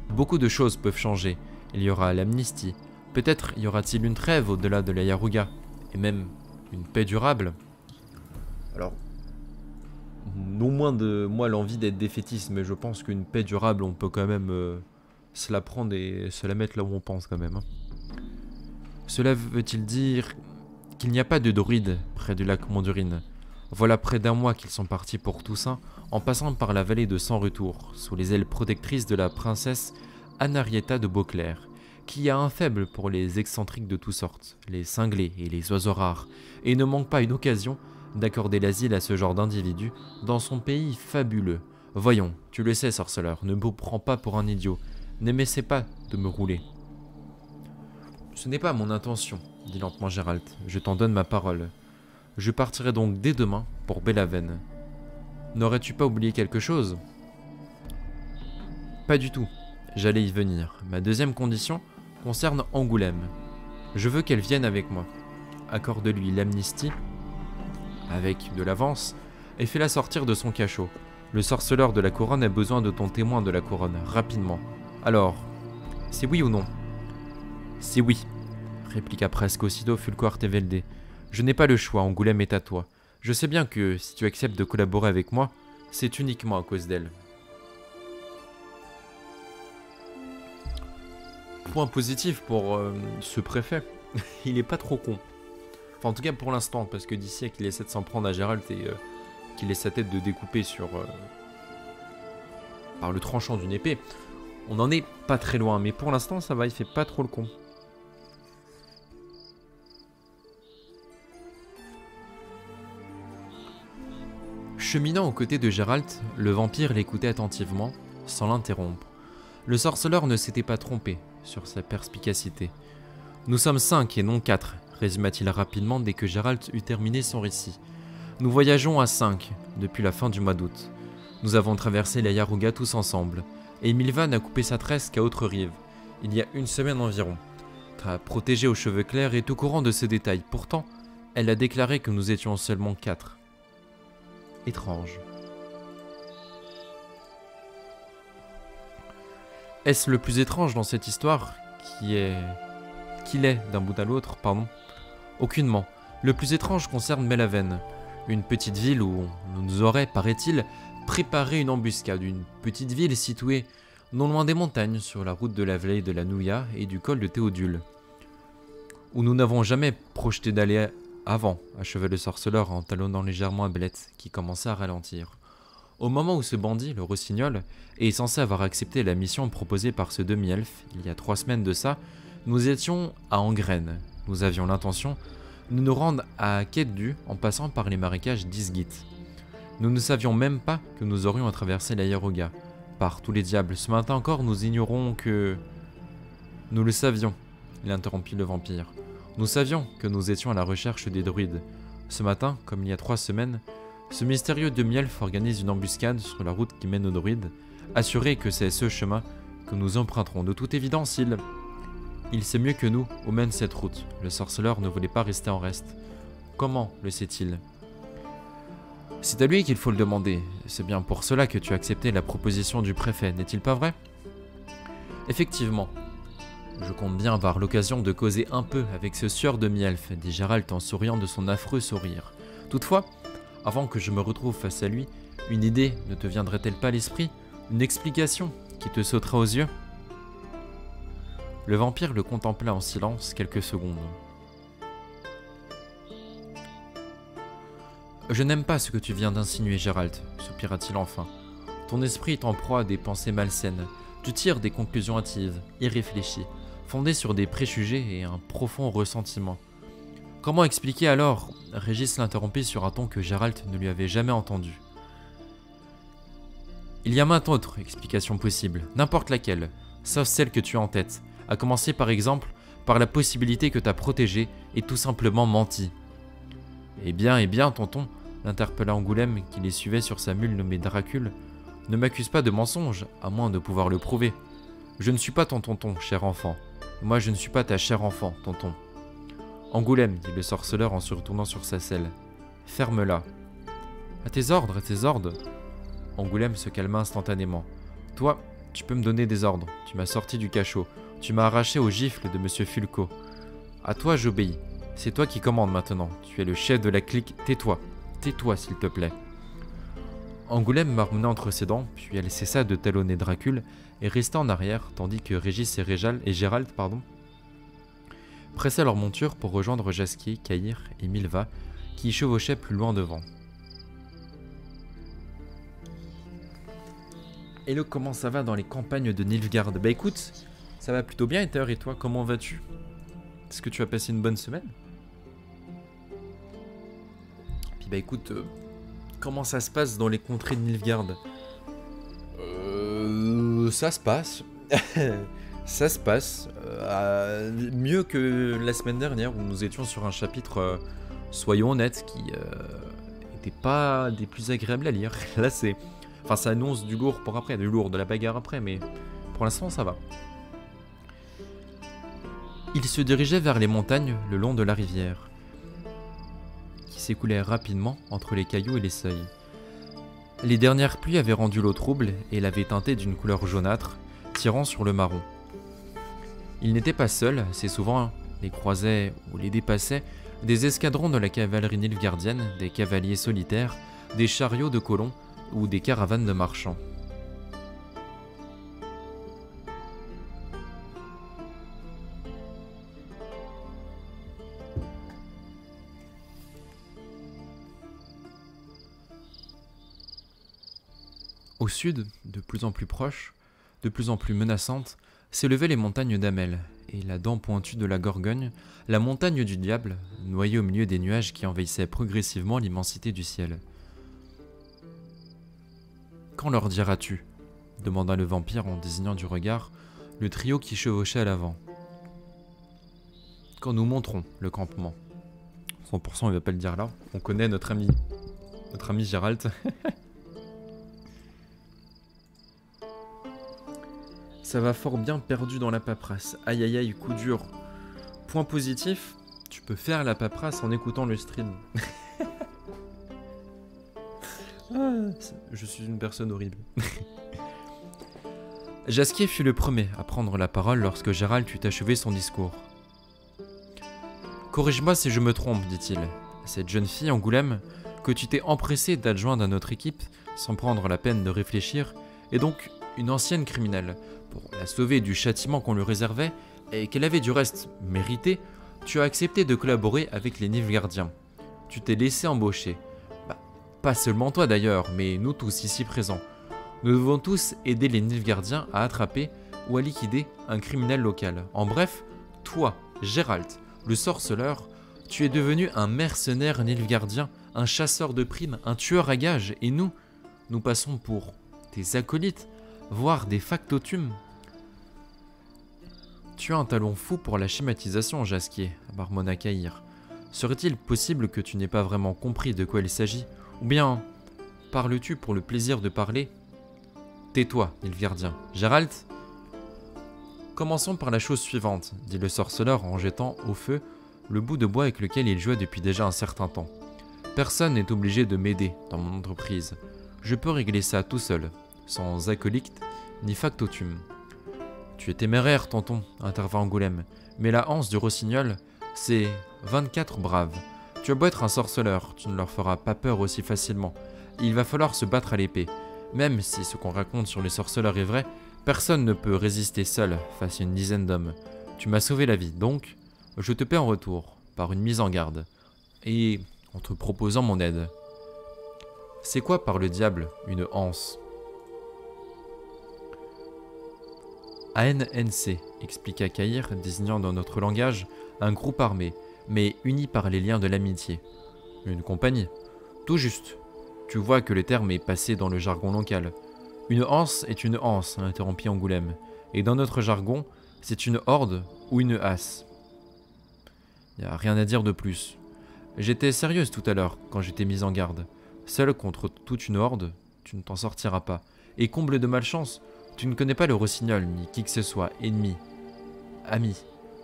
S1: beaucoup de choses peuvent changer. Il y aura l'amnistie. Peut-être y aura-t-il une trêve au-delà de la Yaruga. Et même une paix durable. Alors, non moins de moi l'envie d'être défaitiste, mais je pense qu'une paix durable, on peut quand même se la prendre et se la mettre là où on pense quand même. Hein. Cela veut-il dire qu'il n'y a pas de druides près du lac Mondurine? Voilà près d'un mois qu'ils sont partis pour Toussaint, en passant par la vallée de Sans Retour, sous les ailes protectrices de la princesse Anarietta de Beauclair, qui a un faible pour les excentriques de toutes sortes, les cinglés et les oiseaux rares, et ne manque pas une occasion d'accorder l'asile à ce genre d'individus dans son pays fabuleux. Voyons, tu le sais, sorceleur, ne me prends pas pour un idiot, n'essaie pas de me rouler. Ce n'est pas mon intention, dit lentement Gérald, je t'en donne ma parole. Je partirai donc dès demain pour Belhaven. N'aurais-tu pas oublié quelque chose? Pas du tout. J'allais y venir. Ma deuxième condition concerne Angoulême. Je veux qu'elle vienne avec moi. Accorde-lui l'amnistie, avec de l'avance, et fais-la sortir de son cachot. Le sorceleur de la couronne a besoin de ton témoin de la couronne, rapidement. Alors, c'est oui ou non? C'est oui, répliqua presque aussitôt Fulquart Tevelde. Je n'ai pas le choix, Angoulême est à toi. Je sais bien que si tu acceptes de collaborer avec moi, c'est uniquement à cause d'elle. Point positif pour ce préfet, il est pas trop con. Enfin, en tout cas pour l'instant, parce que d'ici à qu'il essaie de s'en prendre à Gérald et qu'il ait sa tête de découper sur par le tranchant d'une épée, on n'en est pas très loin. Mais pour l'instant, ça va, il fait pas trop le con. Cheminant aux côtés de Gérald, le vampire l'écoutait attentivement, sans l'interrompre. Le sorceleur ne s'était pas trompé sur sa perspicacité. « Nous sommes 5 et non 4, résuma-t-il rapidement dès que Gérald eut terminé son récit. « Nous voyageons à 5 depuis la fin du mois d'août. Nous avons traversé la Yaruga tous ensemble, et Milva n'a coupé sa tresse qu'à Autre Rive, il y a une semaine environ. Ta protégée aux cheveux clairs est au courant de ces détails, pourtant, elle a déclaré que nous étions seulement 4. Étrange. Est-ce le plus étrange dans cette histoire qu'il est d'un bout à l'autre, pardon? Aucunement. Le plus étrange concerne Belhaven, une petite ville où on nous aurait, paraît-il, préparé une embuscade. Une petite ville située non loin des montagnes, sur la route de la vallée de la Nouya et du col de Théodule, où nous n'avons jamais projeté d'aller avant, acheva le sorceleur en talonnant légèrement Ablette, qui commençait à ralentir. Au moment où ce bandit, le rossignol, est censé avoir accepté la mission proposée par ce demi-elfe, il y a 3 semaines de ça, nous étions à Angraine. Nous avions l'intention de nous rendre à Ketdu en passant par les marécages d'Isgit. Nous ne savions même pas que nous aurions à traverser la Yaruga. Par tous les diables, ce matin encore, nous ignorons que... Nous le savions, l'interrompit le vampire. Nous savions que nous étions à la recherche des druides. Ce matin, comme il y a 3 semaines, ce mystérieux demi-elfe organise une embuscade sur la route qui mène aux druides, assuré que c'est ce chemin que nous emprunterons. De toute évidence, il sait mieux que nous où mène cette route. Le sorceleur ne voulait pas rester en reste. Comment le sait-il? C'est à lui qu'il faut le demander. C'est bien pour cela que tu as accepté la proposition du préfet, n'est-il pas vrai? Effectivement. Je compte bien avoir l'occasion de causer un peu avec ce sieur demi-elfe, dit Gérald en souriant de son affreux sourire. Toutefois, avant que je me retrouve face à lui, une idée ne te viendrait-elle pas à l'esprit? Une explication qui te sautera aux yeux? Le vampire le contempla en silence quelques secondes. Je n'aime pas ce que tu viens d'insinuer, Gérald, soupira-t-il enfin. Ton esprit est en proie à des pensées malsaines. Tu tires des conclusions hâtives, irréfléchies, fondées sur des préjugés et un profond ressentiment. Comment expliquer alors? Régis l'interrompit sur un ton que Gérald ne lui avait jamais entendu. Il y a maintes autres explications possibles, n'importe laquelle, sauf celle que tu as en tête, à commencer par exemple par la possibilité que ta protégée ait tout simplement menti. Eh bien, tonton, l'interpella Angoulême qui les suivait sur sa mule nommée Dracule, ne m'accuse pas de mensonge, à moins de pouvoir le prouver. Je ne suis pas ton tonton, cher enfant. Moi, je ne suis pas ta chère enfant, tonton. Angoulême, dit le sorceleur en se retournant sur sa selle. Ferme-la. À tes ordres, à tes ordres. Angoulême se calma instantanément. Toi, tu peux me donner des ordres. Tu m'as sorti du cachot. Tu m'as arraché aux gifles de Monsieur Fulco. À toi, j'obéis. C'est toi qui commandes maintenant. Tu es le chef de la clique. Tais-toi. Tais-toi, s'il te plaît. Angoulême marmonna entre ses dents, puis elle cessa de talonner Dracule et resta en arrière, tandis que Régis et Gérald pressaient leur monture pour rejoindre Jasquier, Caïr et Milva, qui chevauchaient plus loin devant. Hello, comment ça va dans les campagnes de Nilfgaard? Bah écoute, ça va plutôt bien, Ether, et toi, comment vas-tu? Est-ce que tu as passé une bonne semaine? Puis bah écoute, comment ça se passe dans les contrées de Nilfgaard? Ça se passe. Ça se passe. Mieux que la semaine dernière où nous étions sur un chapitre, soyons honnêtes, qui n'était pas des plus agréables à lire. Là c'est... Enfin ça annonce du lourd pour après, du lourd, de la bagarre après, mais pour l'instant ça va. Il se dirigeait vers les montagnes le long de la rivière, qui s'écoulait rapidement entre les cailloux et les seuils. Les dernières pluies avaient rendu l'eau trouble et l'avaient teintée d'une couleur jaunâtre, tirant sur le marron. Il n'était pas seul, assez souvent les croisaient ou les dépassaient des escadrons de la cavalerie nilfgaardienne, des cavaliers solitaires, des chariots de colons ou des caravanes de marchands. Au sud, de plus en plus proche, de plus en plus menaçante, s'élevaient les montagnes d'Amel, et la dent pointue de la Gorgogne, la montagne du diable, noyée au milieu des nuages qui envahissaient progressivement l'immensité du ciel. « Quand leur diras-tu » demanda le vampire en désignant du regard le trio qui chevauchait à l'avant. « Quand nous monterons le campement. » 100% il va pas le dire là, on connaît notre ami Gérald. Ça va fort bien perdu dans la paperasse. Aïe aïe aïe, coup dur. Point positif, tu peux faire la paperasse en écoutant le stream. Je suis une personne horrible. Jasquier fut le premier à prendre la parole lorsque Gérald eut achevé son discours. « Corrige-moi si je me trompe, dit-il. Cette jeune fille, Angoulême, que tu t'es empressé d'adjoindre à notre équipe, sans prendre la peine de réfléchir, est donc une ancienne criminelle. Pour la sauver du châtiment qu'on lui réservait, et qu'elle avait du reste mérité, tu as accepté de collaborer avec les Nilfgaardiens. Tu t'es laissé embaucher. Pas seulement toi d'ailleurs, mais nous tous ici présents. Nous devons tous aider les Nilfgaardiens à attraper ou à liquider un criminel local. En bref, toi, Geralt, le sorceleur, tu es devenu un mercenaire Nilfgaardien, un chasseur de primes, un tueur à gages, et nous passons pour des acolytes, voire des factotums. Tu as un talent fou pour la schématisation, Jasquier, marmonna Caïr. Serait-il possible que tu n'aies pas vraiment compris de quoi il s'agit? Ou bien, parles-tu pour le plaisir de parler? Tais-toi, Nilfgaardien. Geralt? Commençons par la chose suivante, dit le sorceleur en jetant au feu le bout de bois avec lequel il jouait depuis déjà un certain temps. Personne n'est obligé de m'aider dans mon entreprise. Je peux régler ça tout seul, sans acolyte ni factotum. Tu es téméraire, tonton, intervint Angoulême, mais la anse du rossignol, c'est 24 braves. Tu as beau être un sorceleur, tu ne leur feras pas peur aussi facilement. Il va falloir se battre à l'épée. Même si ce qu'on raconte sur les sorceleurs est vrai, personne ne peut résister seul face à une dizaine d'hommes. Tu m'as sauvé la vie, donc je te paie en retour, par une mise en garde, et en te proposant mon aide. C'est quoi par le diable une anse? ANNC, expliqua Caïr, désignant dans notre langage un groupe armé, mais uni par les liens de l'amitié. Une compagnie. Tout juste. Tu vois que le terme est passé dans le jargon local. Une anse est une anse, interrompit Angoulême, et dans notre jargon, c'est une horde ou une hasse. Y a rien à dire de plus. J'étais sérieuse tout à l'heure quand j'étais mise en garde. Seule contre toute une horde, tu ne t'en sortiras pas. Et comble de malchance, tu ne connais pas le rossignol ni qui que ce soit, ennemi, ami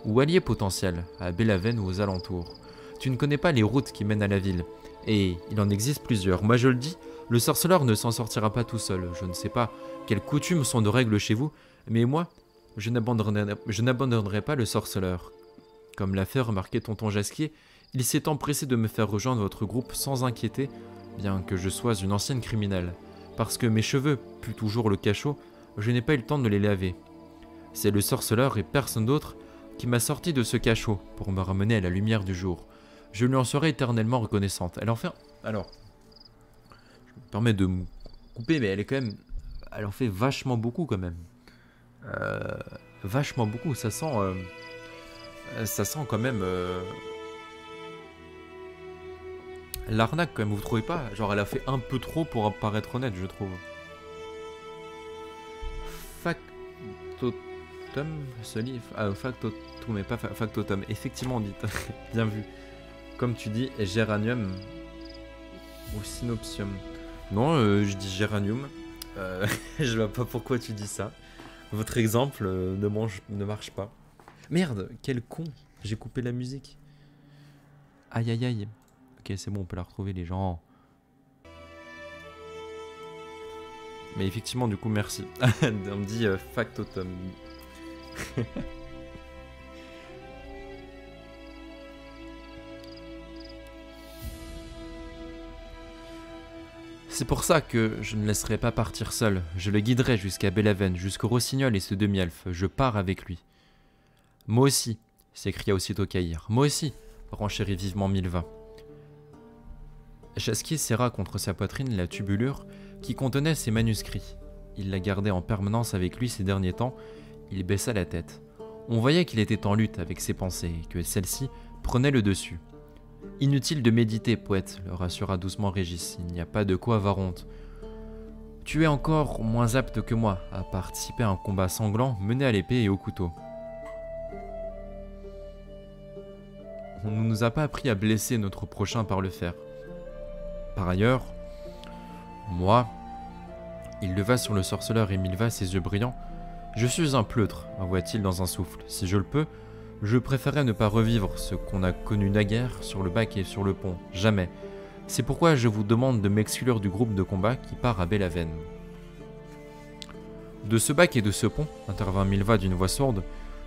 S1: ou allié potentiel à Bélaven ou aux alentours. Tu ne connais pas les routes qui mènent à la ville. Et il en existe plusieurs. Moi je le dis, le sorceleur ne s'en sortira pas tout seul. Je ne sais pas quelles coutumes sont de règles chez vous, mais moi, je n'abandonnerai pas le sorceleur. Comme l'a fait remarquer tonton Jasquier, il s'est empressé de me faire rejoindre votre groupe sans inquiéter, bien que je sois une ancienne criminelle. Parce que mes cheveux puent toujours le cachot, je n'ai pas eu le temps de les laver. C'est le sorceleur et personne d'autre qui m'a sorti de ce cachot pour me ramener à la lumière du jour. Je lui en serai éternellement reconnaissante. Elle en fait... Alors, je me permets de me couper, mais elle en fait vachement beaucoup quand même. Vachement beaucoup, ça sent quand même... l'arnaque quand même, vous trouvez pas? Genre elle a fait un peu trop pour paraître honnête, je trouve. Factotum, ce livre... Ah, factotum, mais pas factotum. Effectivement, dit. Bien vu. Comme tu dis, géranium ou synopsium. Non, je dis géranium. Je vois pas pourquoi tu dis ça. Votre exemple ne marche pas. Merde, quel con. J'ai coupé la musique. Aïe aïe aïe. Ok, c'est bon, on peut la retrouver les gens. Mais effectivement, du coup, merci. On me dit factotum. C'est pour ça que je ne laisserai pas partir seul. Je le guiderai jusqu'à Bélaven, jusqu'au rossignol et ce demi-elfe. Je pars avec lui. Moi aussi, s'écria aussitôt Caïr. Moi aussi, renchérit vivement Milva. Jasquier serra contre sa poitrine la tubulure qui contenait ses manuscrits. Il la gardait en permanence avec lui ces derniers temps. Il baissa la tête. On voyait qu'il était en lutte avec ses pensées et que celles-ci prenaient le dessus. Inutile de méditer, poète, le rassura doucement Régis. Il n'y a pas de quoi avoir honte. Tu es encore moins apte que moi à participer à un combat sanglant mené à l'épée et au couteau. On ne nous a pas appris à blesser notre prochain par le fer. Par ailleurs, moi, il leva sur le sorceleur et Milva ses yeux brillants. Je suis un pleutre, avoua-t-il dans un souffle. Si je le peux, je préférerais ne pas revivre ce qu'on a connu naguère sur le bac et sur le pont. Jamais. C'est pourquoi je vous demande de m'exclure du groupe de combat qui part à Bélaven. De ce bac et de ce pont, intervint Milva d'une voix sourde,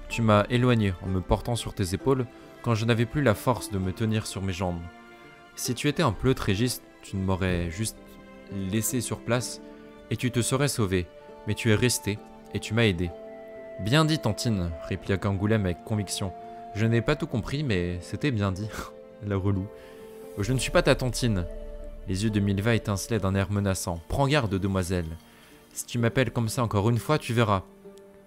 S1: tu m'as éloigné en me portant sur tes épaules quand je n'avais plus la force de me tenir sur mes jambes. Si tu étais un pleutre régiste, tu ne m'aurais juste laissé sur place et tu te serais sauvé. Mais tu es resté et tu m'as aidé. Bien dit, Tantine, répliqua Angoulême avec conviction. Je n'ai pas tout compris, mais c'était bien dit. La relou. Je ne suis pas ta Tantine. Les yeux de Milva étincelaient d'un air menaçant. « Prends garde, demoiselle. Si tu m'appelles comme ça encore une fois, tu verras. »«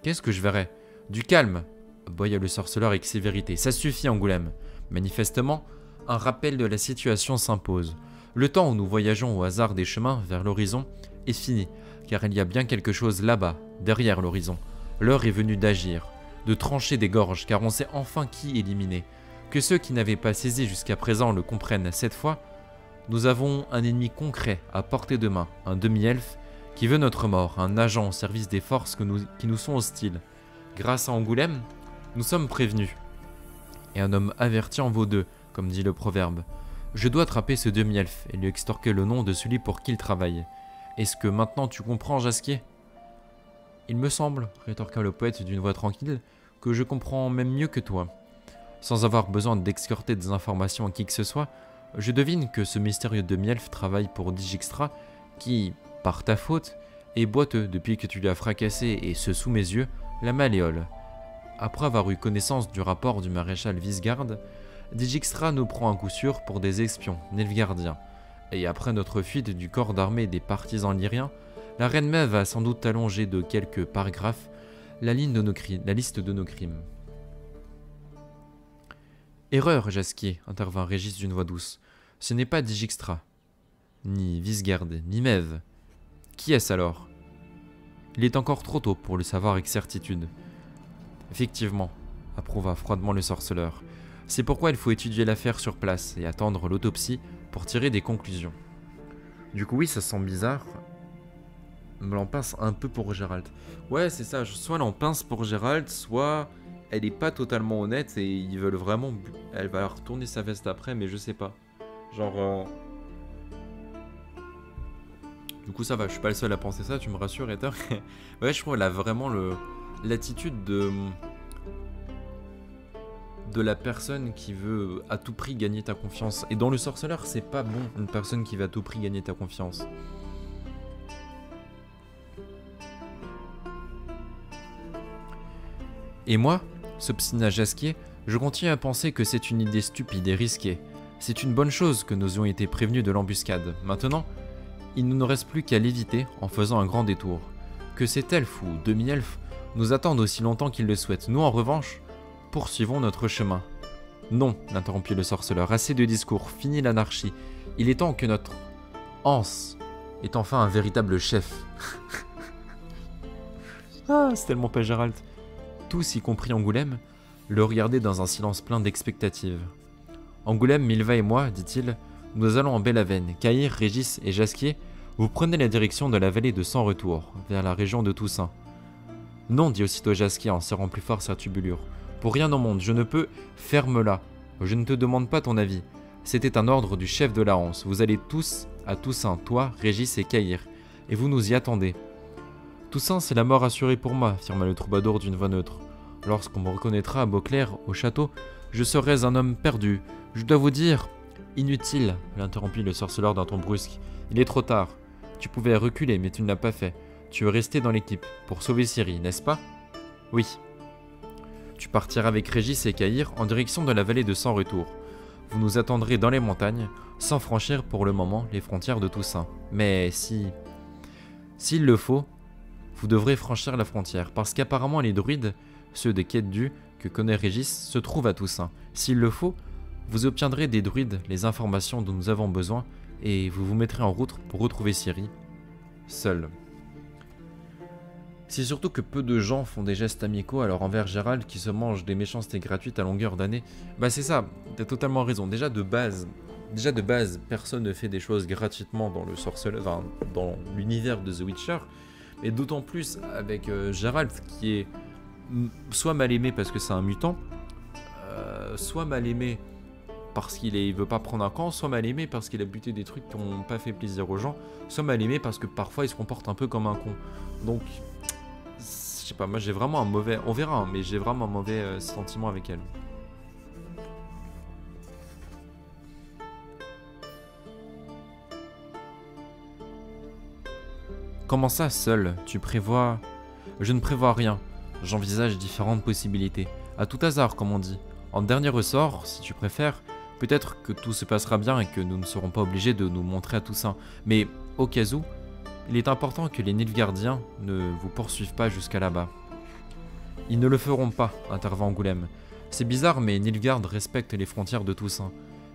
S1: Qu'est-ce que je verrai ? » ?»« Du calme !» aboya le sorceleur avec sévérité. « Ça suffit, Angoulême. » Manifestement, un rappel de la situation s'impose. Le temps où nous voyageons au hasard des chemins vers l'horizon est fini, car il y a bien quelque chose là-bas, derrière l'horizon. L'heure est venue d'agir, de trancher des gorges, car on sait enfin qui éliminer. Que ceux qui n'avaient pas saisi jusqu'à présent le comprennent cette fois, nous avons un ennemi concret à portée de main, un demi-elfe qui veut notre mort, un agent au service des forces qui nous sont hostiles. Grâce à Angoulême, nous sommes prévenus. Et un homme averti en vaut deux, comme dit le proverbe. Je dois attraper ce demi-elfe et lui extorquer le nom de celui pour qui il travaille. Est-ce que maintenant tu comprends, Jasquier ? Il me semble, rétorqua le poète d'une voix tranquille, que je comprends même mieux que toi. Sans avoir besoin d'excorter des informations à qui que ce soit, je devine que ce mystérieux demi-elfe travaille pour Dijkstra, qui, par ta faute, est boiteux depuis que tu lui as fracassé, et ce sous mes yeux, la malléole. Après avoir eu connaissance du rapport du maréchal Visgarde, Dijkstra nous prend à coup sûr pour des espions nilfgaardiens, et après notre fuite du corps d'armée des partisans lyriens, la reine Mève a sans doute allongé de quelques paragraphes la liste de nos crimes. Erreur, Jasquier, intervint Régis d'une voix douce. Ce n'est pas Dijkstra, ni Visgarde, ni Mève. Qui est-ce alors ? Il est encore trop tôt pour le savoir avec certitude. Effectivement, approuva froidement le sorceleur. C'est pourquoi il faut étudier l'affaire sur place et attendre l'autopsie pour tirer des conclusions. Du coup, oui, ça sent bizarre. Me l'en pince un peu pour Gérald. Ouais, c'est ça. Soit elle en pince pour Gérald, soit elle est pas totalement honnête et ils veulent vraiment. Elle va retourner sa veste après, mais je sais pas. Genre. Du coup, ça va. Je suis pas le seul à penser ça. Tu me rassures, Ether. Ouais, je trouve qu'elle a vraiment l'attitude de la personne qui veut à tout prix gagner ta confiance. Et dans le sorceleur, c'est pas bon une personne qui veut à tout prix gagner ta confiance. Et moi, s'obstina Jasquier, je continue à penser que c'est une idée stupide et risquée. C'est une bonne chose que nous ayons été prévenus de l'embuscade. Maintenant, il ne nous reste plus qu'à l'éviter en faisant un grand détour. Que cet elfe ou demi-elfe nous attende aussi longtemps qu'il le souhaite. Nous, en revanche, poursuivons notre chemin. Non, l'interrompit le sorceleur, assez de discours, fini l'anarchie. Il est temps que notre Anse est enfin un véritable chef. Ah, c'est tellement pas Gérald. Tous, y compris Angoulême, le regardaient dans un silence plein d'expectative. Angoulême, Milva et moi, dit-il, nous allons en Bellavenne. Caïr, Régis et Jasquier, vous prenez la direction de la vallée de Sans Retour, vers la région de Toussaint. Non, dit aussitôt Jasquier en serrant plus fort sa tubulure. Pour rien au monde, je ne peux. Ferme-la. Je ne te demande pas ton avis. C'était un ordre du chef de la Hanse. Vous allez tous à Toussaint, toi, Régis et Caïr, et vous nous y attendez. Toussaint, c'est la mort assurée pour moi, affirma le troubadour d'une voix neutre. Lorsqu'on me reconnaîtra à Beauclerc, au château, je serai un homme perdu. Je dois vous dire... Inutile, l'interrompit le sorceleur d'un ton brusque. Il est trop tard. Tu pouvais reculer, mais tu ne l'as pas fait. Tu veux rester dans l'équipe, pour sauver Ciri, n'est-ce pas ? Oui. Tu partiras avec Régis et Caïr en direction de la vallée de Sans Retour. Vous nous attendrez dans les montagnes, sans franchir pour le moment les frontières de Toussaint. Mais s'il le faut, vous devrez franchir la frontière, parce qu'apparemment les druides, ceux des Quêtes-du que connaît Régis, se trouvent à Toussaint. S'il le faut, vous obtiendrez des druides les informations dont nous avons besoin, et vous vous mettrez en route pour retrouver Ciri, seul. C'est surtout que peu de gens font des gestes amicaux, alors envers Gérald qui se mange des méchancetés gratuites à longueur d'année, bah c'est ça, t'as totalement raison. Déjà de base, personne ne fait des choses gratuitement dans le sorceleur, dans l'univers de The Witcher, et d'autant plus avec Gérald qui est soit mal aimé parce que c'est un mutant, soit mal aimé parce qu'il veut pas prendre un camp, soit mal aimé parce qu'il a buté des trucs qui n'ont pas fait plaisir aux gens, soit mal aimé parce que parfois il se comporte un peu comme un con. Donc, je sais pas, moi j'ai vraiment un mauvais... On verra, hein, mais j'ai vraiment un mauvais sentiment avec elle. Comment ça, seul ? Tu prévois... Je ne prévois rien. J'envisage différentes possibilités. À tout hasard, comme on dit. En dernier ressort, si tu préfères, Peut-être que tout se passera bien et que nous ne serons pas obligés de nous montrer à Toussaint. Mais au cas où, il est important que les Nilfgaardiens ne vous poursuivent pas jusqu'à là-bas. Ils ne le feront pas, intervint Angoulême. C'est bizarre, mais Nilfgaard respecte les frontières de Toussaint.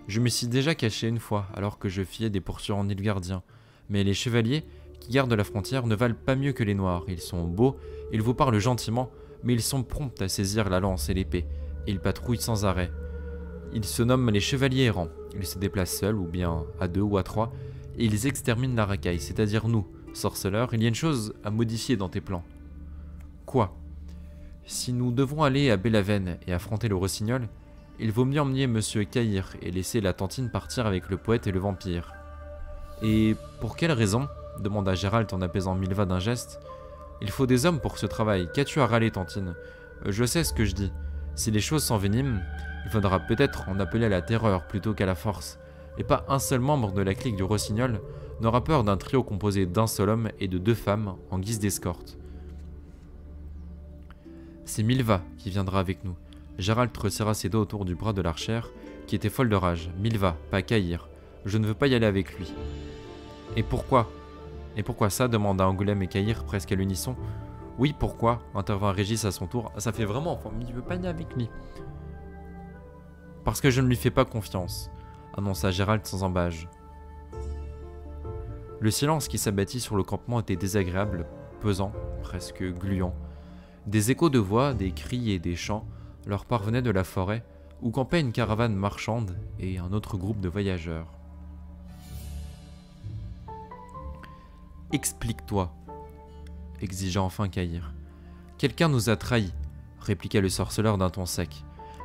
S1: Je me suis déjà caché une fois, alors que je fiais des poursuites en Nilfgaardien. Mais les chevaliers qui gardent la frontière ne valent pas mieux que les noirs. Ils sont beaux, ils vous parlent gentiment, mais ils sont prompts à saisir la lance et l'épée, et ils patrouillent sans arrêt. Ils se nomment les chevaliers errants. Ils se déplacent seuls, ou bien à 2 ou à 3, et ils exterminent la racaille, c'est-à-dire nous, sorceleurs. Il y a une chose à modifier dans tes plans. Quoi? Si nous devons aller à Bélavenne et affronter le rossignol, il vaut mieux emmener Monsieur Caïr et laisser la tantine partir avec le poète et le vampire. Et pour quelle raison? Demanda Gérald en apaisant Milva d'un geste. Il faut des hommes pour ce travail. Qu'as-tu à râler, Tantine? Je sais ce que je dis. Si les choses s'enveniment, il faudra peut-être en appeler à la terreur plutôt qu'à la force. Et pas un seul membre de la clique du rossignol n'aura peur d'un trio composé d'un seul homme et de 2 femmes en guise d'escorte. C'est Milva qui viendra avec nous. Gérald resserra ses doigts autour du bras de l'archère, qui était folle de rage. Milva, pas Caïr. Je ne veux pas y aller avec lui. Et pourquoi? Et pourquoi ça? Demanda Angoulême et Caïr presque à l'unisson. Oui, pourquoi? Intervint Régis à son tour. Ça fait vraiment, enfin, il veut pas y aller avec lui. Parce que je ne lui fais pas confiance, annonça Gérald sans embâge. Le silence qui s'abattit sur le campement était désagréable, pesant, presque gluant. Des échos de voix, des cris et des chants leur parvenaient de la forêt, où campait une caravane marchande et un autre groupe de voyageurs. Explique-toi, exigea enfin Caïr. Quelqu'un nous a trahis, répliqua le sorceleur d'un ton sec.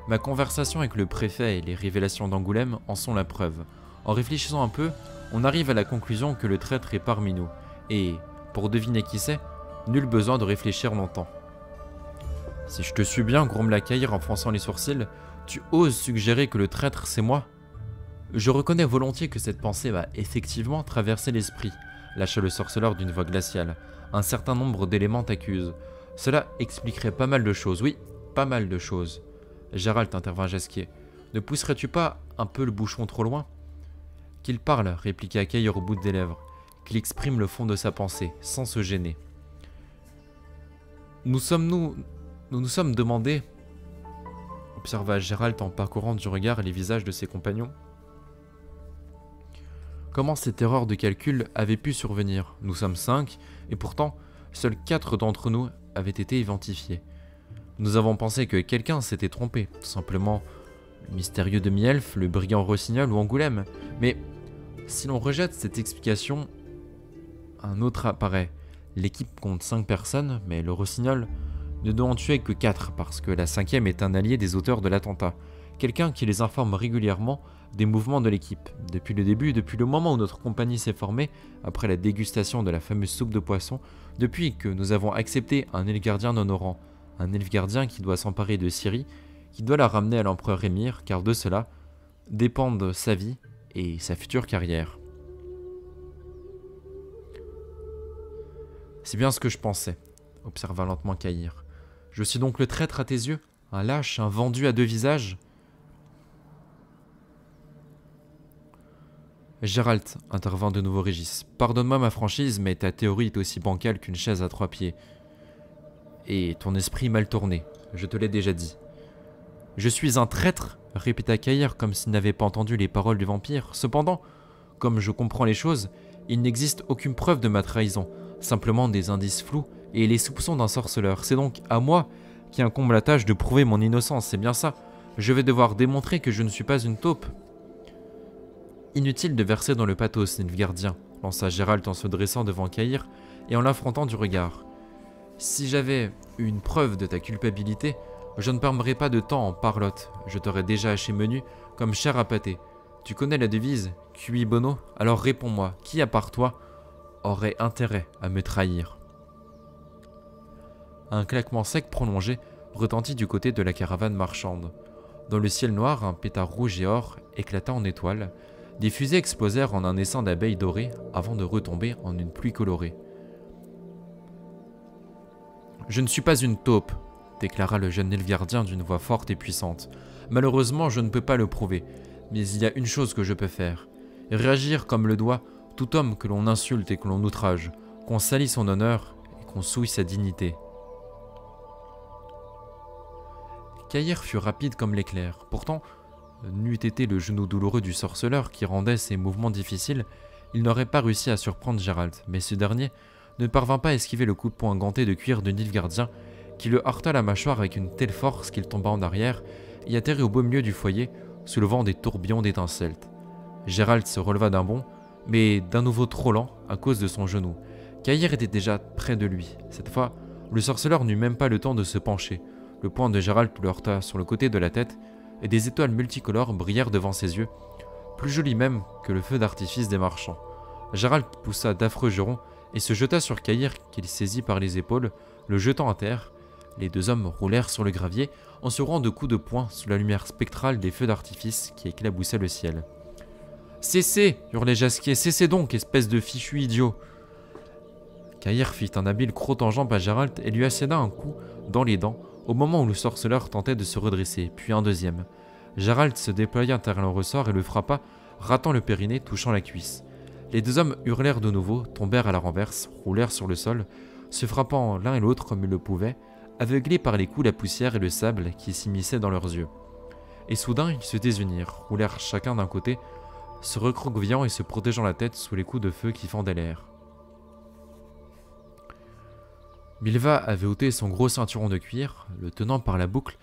S1: Ma conversation avec le préfet et les révélations d'Angoulême en sont la preuve. En réfléchissant un peu, on arrive à la conclusion que le traître est parmi nous. Et, pour deviner qui c'est, nul besoin de réfléchir longtemps. Si je te suis bien, grommela Caïr en fronçant les sourcils, tu oses suggérer que le traître c'est moi? Je reconnais volontiers que cette pensée va effectivement traverser l'esprit, lâcha le sorceleur d'une voix glaciale. Un certain nombre d'éléments t'accusent. Cela expliquerait pas mal de choses, oui, pas mal de choses. Gérald, intervint Jasquier. Ne pousserais-tu pas un peu le bouchon trop loin? Qu'il parle, répliqua Caïr au bout des lèvres, qu'il exprime le fond de sa pensée, sans se gêner. Nous nous sommes demandé, observa Gérald en parcourant du regard les visages de ses compagnons, comment cette erreur de calcul avait pu survenir. Nous sommes 5, et pourtant, seuls 4 d'entre nous avaient été identifiés. Nous avons pensé que quelqu'un s'était trompé, tout simplement le mystérieux demi-elfe, le brigand rossignol ou Angoulême. Mais si l'on rejette cette explication, un autre apparaît. L'équipe compte 5 personnes, mais le rossignol ne doit en tuer que 4 parce que la 5e est un allié des auteurs de l'attentat. Quelqu'un qui les informe régulièrement des mouvements de l'équipe. Depuis le début, depuis le moment où notre compagnie s'est formée, après la dégustation de la fameuse soupe de poisson, depuis que nous avons accepté un Nilfgaardien non rang, un Nilfgaardien qui doit s'emparer de Ciri, qui doit la ramener à l'empereur Émir, car de cela dépendent sa vie et sa future carrière. C'est bien ce que je pensais, observa lentement Caïr. Je suis donc le traître à tes yeux? Un lâche, un vendu à 2 visages? Gérald, intervint de nouveau Régis. Pardonne-moi ma franchise, mais ta théorie est aussi bancale qu'une chaise à 3 pieds. Et ton esprit mal tourné, je te l'ai déjà dit. Je suis un traître, répéta Caïr comme s'il n'avait pas entendu les paroles du vampire. Cependant, comme je comprends les choses, il n'existe aucune preuve de ma trahison, simplement des indices flous et les soupçons d'un sorceleur. C'est donc à moi qui incombe la tâche de prouver mon innocence, c'est bien ça. Je vais devoir démontrer que je ne suis pas une taupe. Inutile de verser dans le pathos, Nilfgaardien, lança Gérald en se dressant devant Caïr et en l'affrontant du regard. Si j'avais une preuve de ta culpabilité, je ne perdrais pas de temps en parlotte. Je t'aurais déjà haché menu comme chair à pâté. Tu connais la devise, cui bono? Alors réponds-moi, qui à part toi aurait intérêt à me trahir? Un claquement sec prolongé retentit du côté de la caravane marchande. Dans le ciel noir, un pétard rouge et or éclata en étoiles. Des fusées explosèrent en un essaim d'abeilles dorées avant de retomber en une pluie colorée. « Je ne suis pas une taupe », déclara le jeune Nilfgaardien d'une voix forte et puissante. « Malheureusement, je ne peux pas le prouver. Mais il y a une chose que je peux faire. Réagir comme le doit tout homme que l'on insulte et que l'on outrage, qu'on salit son honneur et qu'on souille sa dignité. Caïr fut rapide comme l'éclair. Pourtant, n'eût été le genou douloureux du sorceleur qui rendait ses mouvements difficiles, il n'aurait pas réussi à surprendre Gérald, mais ce dernier ne parvint pas à esquiver le coup de poing ganté de cuir de Nilfgaardien qui le heurta la mâchoire avec une telle force qu'il tomba en arrière et atterrit au beau milieu du foyer, soulevant des tourbillons d'étincelles. Gérald se releva d'un bond, mais d'un nouveau trop lent à cause de son genou. Caïr était déjà près de lui. Cette fois, le sorceleur n'eut même pas le temps de se pencher. Le poing de Gérald le heurta sur le côté de la tête, et des étoiles multicolores brillèrent devant ses yeux, plus jolies même que le feu d'artifice des marchands. Gérald poussa d'affreux jurons et se jeta sur Caïr qu'il saisit par les épaules, le jetant à terre. Les deux hommes roulèrent sur le gravier en se rouant de coups de poing sous la lumière spectrale des feux d'artifice qui éclaboussaient le ciel. « Cessez !» hurlait Jasquier. « Cessez donc, espèce de fichu idiot !» Caïr fit un habile croc en jambe à Gérald et lui asséna un coup dans les dents au moment où le sorceleur tentait de se redresser, puis un deuxième. Gérald se déploya derrière le ressort et le frappa, ratant le périnée, touchant la cuisse. Les deux hommes hurlèrent de nouveau, tombèrent à la renverse, roulèrent sur le sol, se frappant l'un et l'autre comme ils le pouvaient, aveuglés par les coups, la poussière et le sable qui s'immisçaient dans leurs yeux. Et soudain, ils se désunirent, roulèrent chacun d'un côté, se recroquevillant et se protégeant la tête sous les coups de feu qui fendaient l'air. Milva avait ôté son gros ceinturon de cuir, le tenant par la boucle.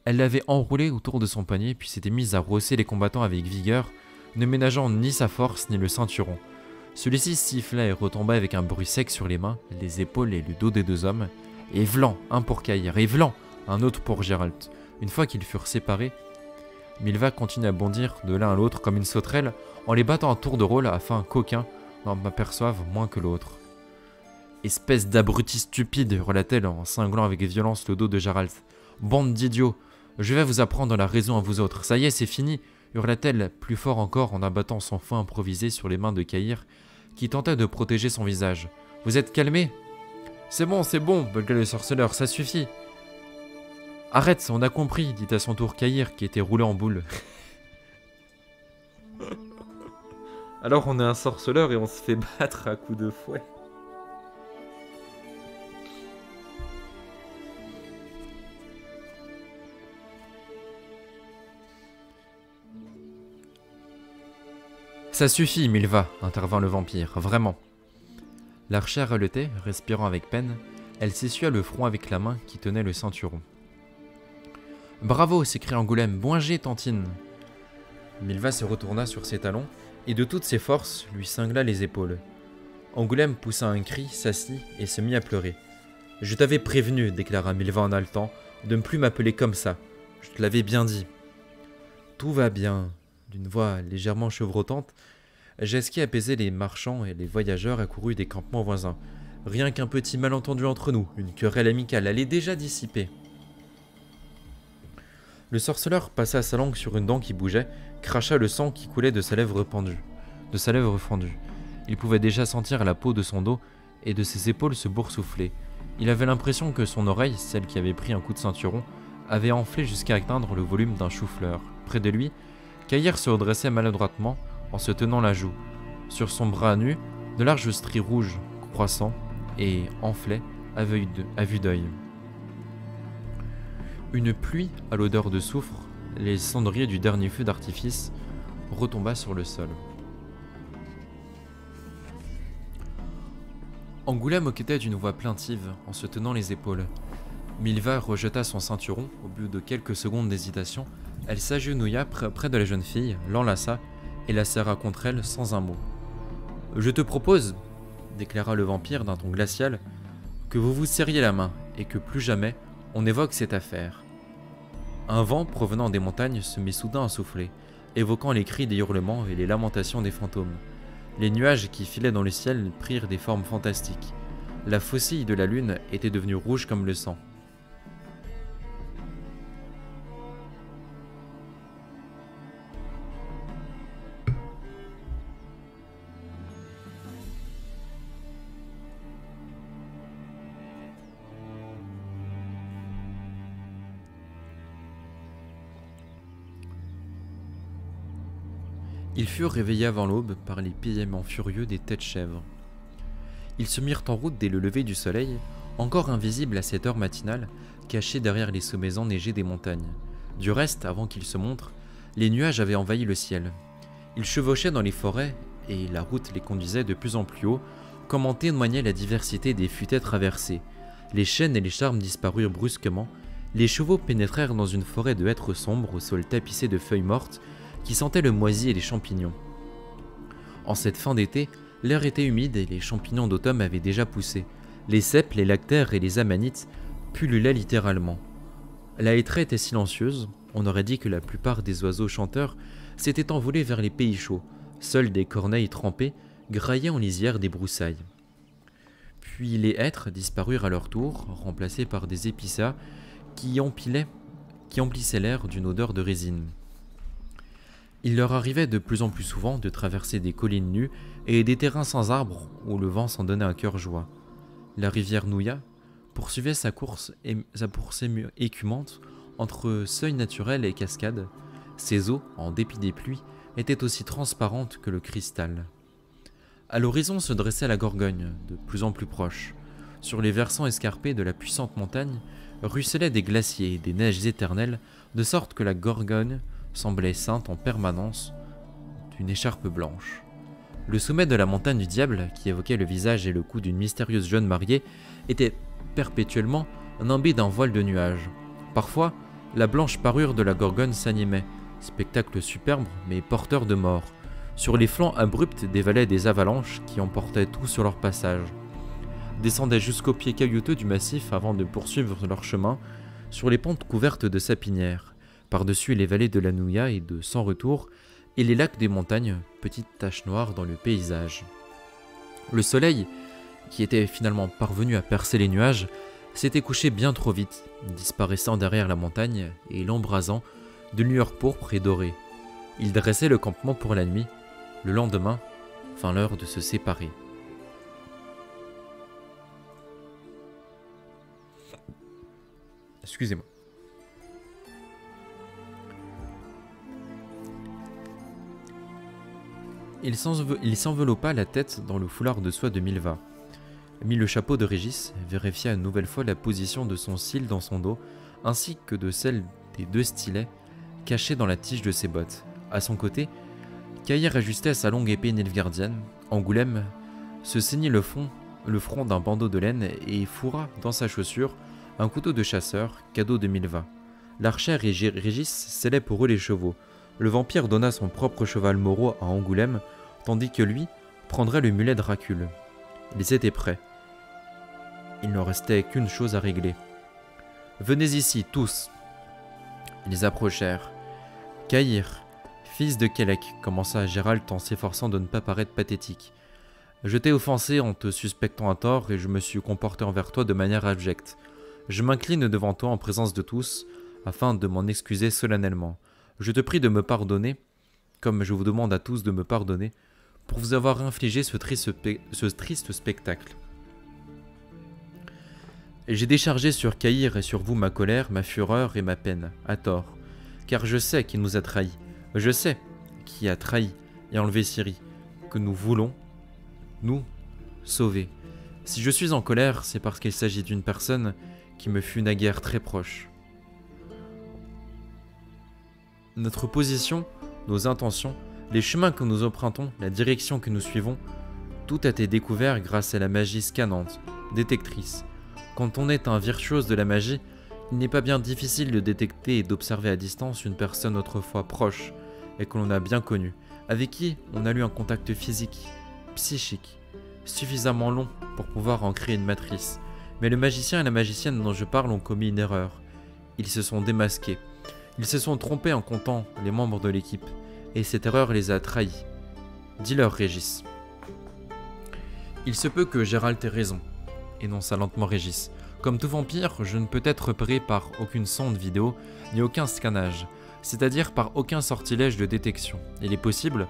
S1: Elle l'avait enroulé autour de son poignet puis s'était mise à rosser les combattants avec vigueur, ne ménageant ni sa force ni le ceinturon. Celui-ci sifflait et retombait avec un bruit sec sur les mains, les épaules et le dos des deux hommes. Et vlan, un pour Caïr, et vlan, un autre pour Gérald. Une fois qu'ils furent séparés, Milva continua à bondir de l'un à l'autre comme une sauterelle en les battant à tour de rôle afin qu'aucun n'en aperçoive moins que l'autre. « Espèce d'abruti stupide !» hurla-t-elle en cinglant avec violence le dos de Gérald. « Bande d'idiots! Je vais vous apprendre la raison à vous autres. Ça y est, c'est fini !» hurla-t-elle plus fort encore en abattant son fouet improvisé sur les mains de Caïr qui tentait de protéger son visage. « Vous êtes calmés ?»« C'est bon, beugla le sorceleur, ça suffit. »« Arrête, on a compris, dit à son tour Caïr qui était roulé en boule. Alors on est un sorceleur et on se fait battre à coups de fouet. Ça suffit, Milva, intervint le vampire, vraiment. L'archère haletait, respirant avec peine. Elle s'essuya le front avec la main qui tenait le ceinturon. Bravo, s'écria Angoulême, bon jet, Tantine. Milva se retourna sur ses talons et de toutes ses forces lui cingla les épaules. Angoulême poussa un cri, s'assit et se mit à pleurer. Je t'avais prévenu, déclara Milva en haletant, de ne plus m'appeler comme ça. Je te l'avais bien dit. Tout va bien. D'une voix légèrement chevrotante, Jasquier apaisait les marchands et les voyageurs accourus des campements voisins. Rien qu'un petit malentendu entre nous, une querelle amicale, elle est déjà dissipée. Le sorceleur passa sa langue sur une dent qui bougeait, cracha le sang qui coulait de sa lèvre fendue. Il pouvait déjà sentir la peau de son dos et de ses épaules se boursoufler. Il avait l'impression que son oreille, celle qui avait pris un coup de ceinturon, avait enflé jusqu'à atteindre le volume d'un chou-fleur. Près de lui, Caïr se redressait maladroitement en se tenant la joue. Sur son bras nu, de larges stries rouges croissant et enflaient à vue d'œil. Une pluie à l'odeur de soufre, les cendriers du dernier feu d'artifice, retomba sur le sol. Angoulême hoquetait d'une voix plaintive en se tenant les épaules. Milva rejeta son ceinturon au bout de quelques secondes d'hésitation. Elle s'agenouilla près de la jeune fille, l'enlaça et la serra contre elle sans un mot. « Je te propose, déclara le vampire d'un ton glacial, que vous vous serriez la main et que plus jamais on évoque cette affaire. » Un vent provenant des montagnes se mit soudain à souffler, évoquant les cris des hurlements et les lamentations des fantômes. Les nuages qui filaient dans le ciel prirent des formes fantastiques. La faucille de la lune était devenue rouge comme le sang. Ils furent réveillés avant l'aube par les piélements furieux des têtes chèvres. Ils se mirent en route dès le lever du soleil, encore invisibles à cette heure matinale, cachés derrière les sommets enneigés des montagnes. Du reste, avant qu'ils se montrent, les nuages avaient envahi le ciel. Ils chevauchaient dans les forêts, et la route les conduisait de plus en plus haut, comme en témoignait la diversité des futaies traversées. Les chênes et les charmes disparurent brusquement, les chevaux pénétrèrent dans une forêt de hêtres sombres au sol tapissé de feuilles mortes, qui sentaient le moisi et les champignons. En cette fin d'été, l'air était humide et les champignons d'automne avaient déjà poussé. Les cèpes, les lactaires et les amanites pullulaient littéralement. La hêtraie était silencieuse, on aurait dit que la plupart des oiseaux chanteurs s'étaient envolés vers les pays chauds. Seuls des corneilles trempées graillaient en lisière des broussailles. Puis les hêtres disparurent à leur tour, remplacés par des épissas qui emplissaient l'air d'une odeur de résine. Il leur arrivait de plus en plus souvent de traverser des collines nues et des terrains sans arbres où le vent s'en donnait un cœur joie. La rivière Nouya poursuivait sa course écumante entre seuils naturels et cascades. Ses eaux, en dépit des pluies, étaient aussi transparentes que le cristal. À l'horizon se dressait la Gorgogne, de plus en plus proche. Sur les versants escarpés de la puissante montagne ruisselaient des glaciers et des neiges éternelles, de sorte que la Gorgogne semblait ceinte en permanence d'une écharpe blanche. Le sommet de la montagne du diable, qui évoquait le visage et le cou d'une mystérieuse jeune mariée, était perpétuellement nimbé d'un voile de nuages. Parfois, la blanche parure de la Gorgone s'animait, spectacle superbe mais porteur de mort. Sur les flancs abrupts dévalaient des avalanches qui emportaient tout sur leur passage, descendaient jusqu'aux pieds caillouteux du massif avant de poursuivre leur chemin sur les pentes couvertes de sapinières, par-dessus les vallées de la Nouya et de Sans Retour, et les lacs des montagnes, petites taches noires dans le paysage. Le soleil, qui était finalement parvenu à percer les nuages, s'était couché bien trop vite, disparaissant derrière la montagne et l'embrasant de lueurs pourpres et dorées. Il dressait le campement pour la nuit. Le lendemain, vint l'heure de se séparer. Excusez-moi. Il s'enveloppa la tête dans le foulard de soie de Milva, mit le chapeau de Régis, vérifia une nouvelle fois la position de son cil dans son dos, ainsi que de celle des 2 stylets cachés dans la tige de ses bottes. À son côté, Caïr ajustait sa longue épée nilfgaardienne. Angoulême se ceignit le front d'un bandeau de laine et fourra dans sa chaussure un couteau de chasseur, cadeau de Milva. L'archère et Régis scellaient pour eux les chevaux. Le vampire donna son propre cheval Moreau à Angoulême, tandis que lui prendrait le mulet Dracule. Ils étaient prêts. Il ne restait qu'une chose à régler. « Venez ici, tous !» Ils approchèrent. « Caïr, fils de Kélek, commença Gérald en s'efforçant de ne pas paraître pathétique. Je t'ai offensé en te suspectant à tort et je me suis comporté envers toi de manière abjecte. Je m'incline devant toi en présence de tous, afin de m'en excuser solennellement. Je te prie de me pardonner, comme je vous demande à tous de me pardonner, pour vous avoir infligé ce triste spectacle. J'ai déchargé sur Caïr et sur vous ma colère, ma fureur et ma peine, à tort, car je sais qui nous a trahis. Je sais qui a trahi et enlevé Ciri, que nous voulons, nous, sauver. Si je suis en colère, c'est parce qu'il s'agit d'une personne qui me fut naguère très proche. Notre position, nos intentions, les chemins que nous empruntons, la direction que nous suivons, tout a été découvert grâce à la magie scannante, détectrice. Quand on est un virtuose de la magie, il n'est pas bien difficile de détecter et d'observer à distance une personne autrefois proche et que l'on a bien connue, avec qui on a eu un contact physique, psychique, suffisamment long pour pouvoir en créer une matrice. Mais le magicien et la magicienne dont je parle ont commis une erreur. Ils se sont démasqués. Ils se sont trompés en comptant les membres de l'équipe, et cette erreur les a trahis. Dis-leur, Régis. Il se peut que Gérald ait raison, énonça lentement Régis. Comme tout vampire, je ne peux être repéré par aucune sonde vidéo, ni aucun scannage, c'est-à-dire par aucun sortilège de détection. Il est possible,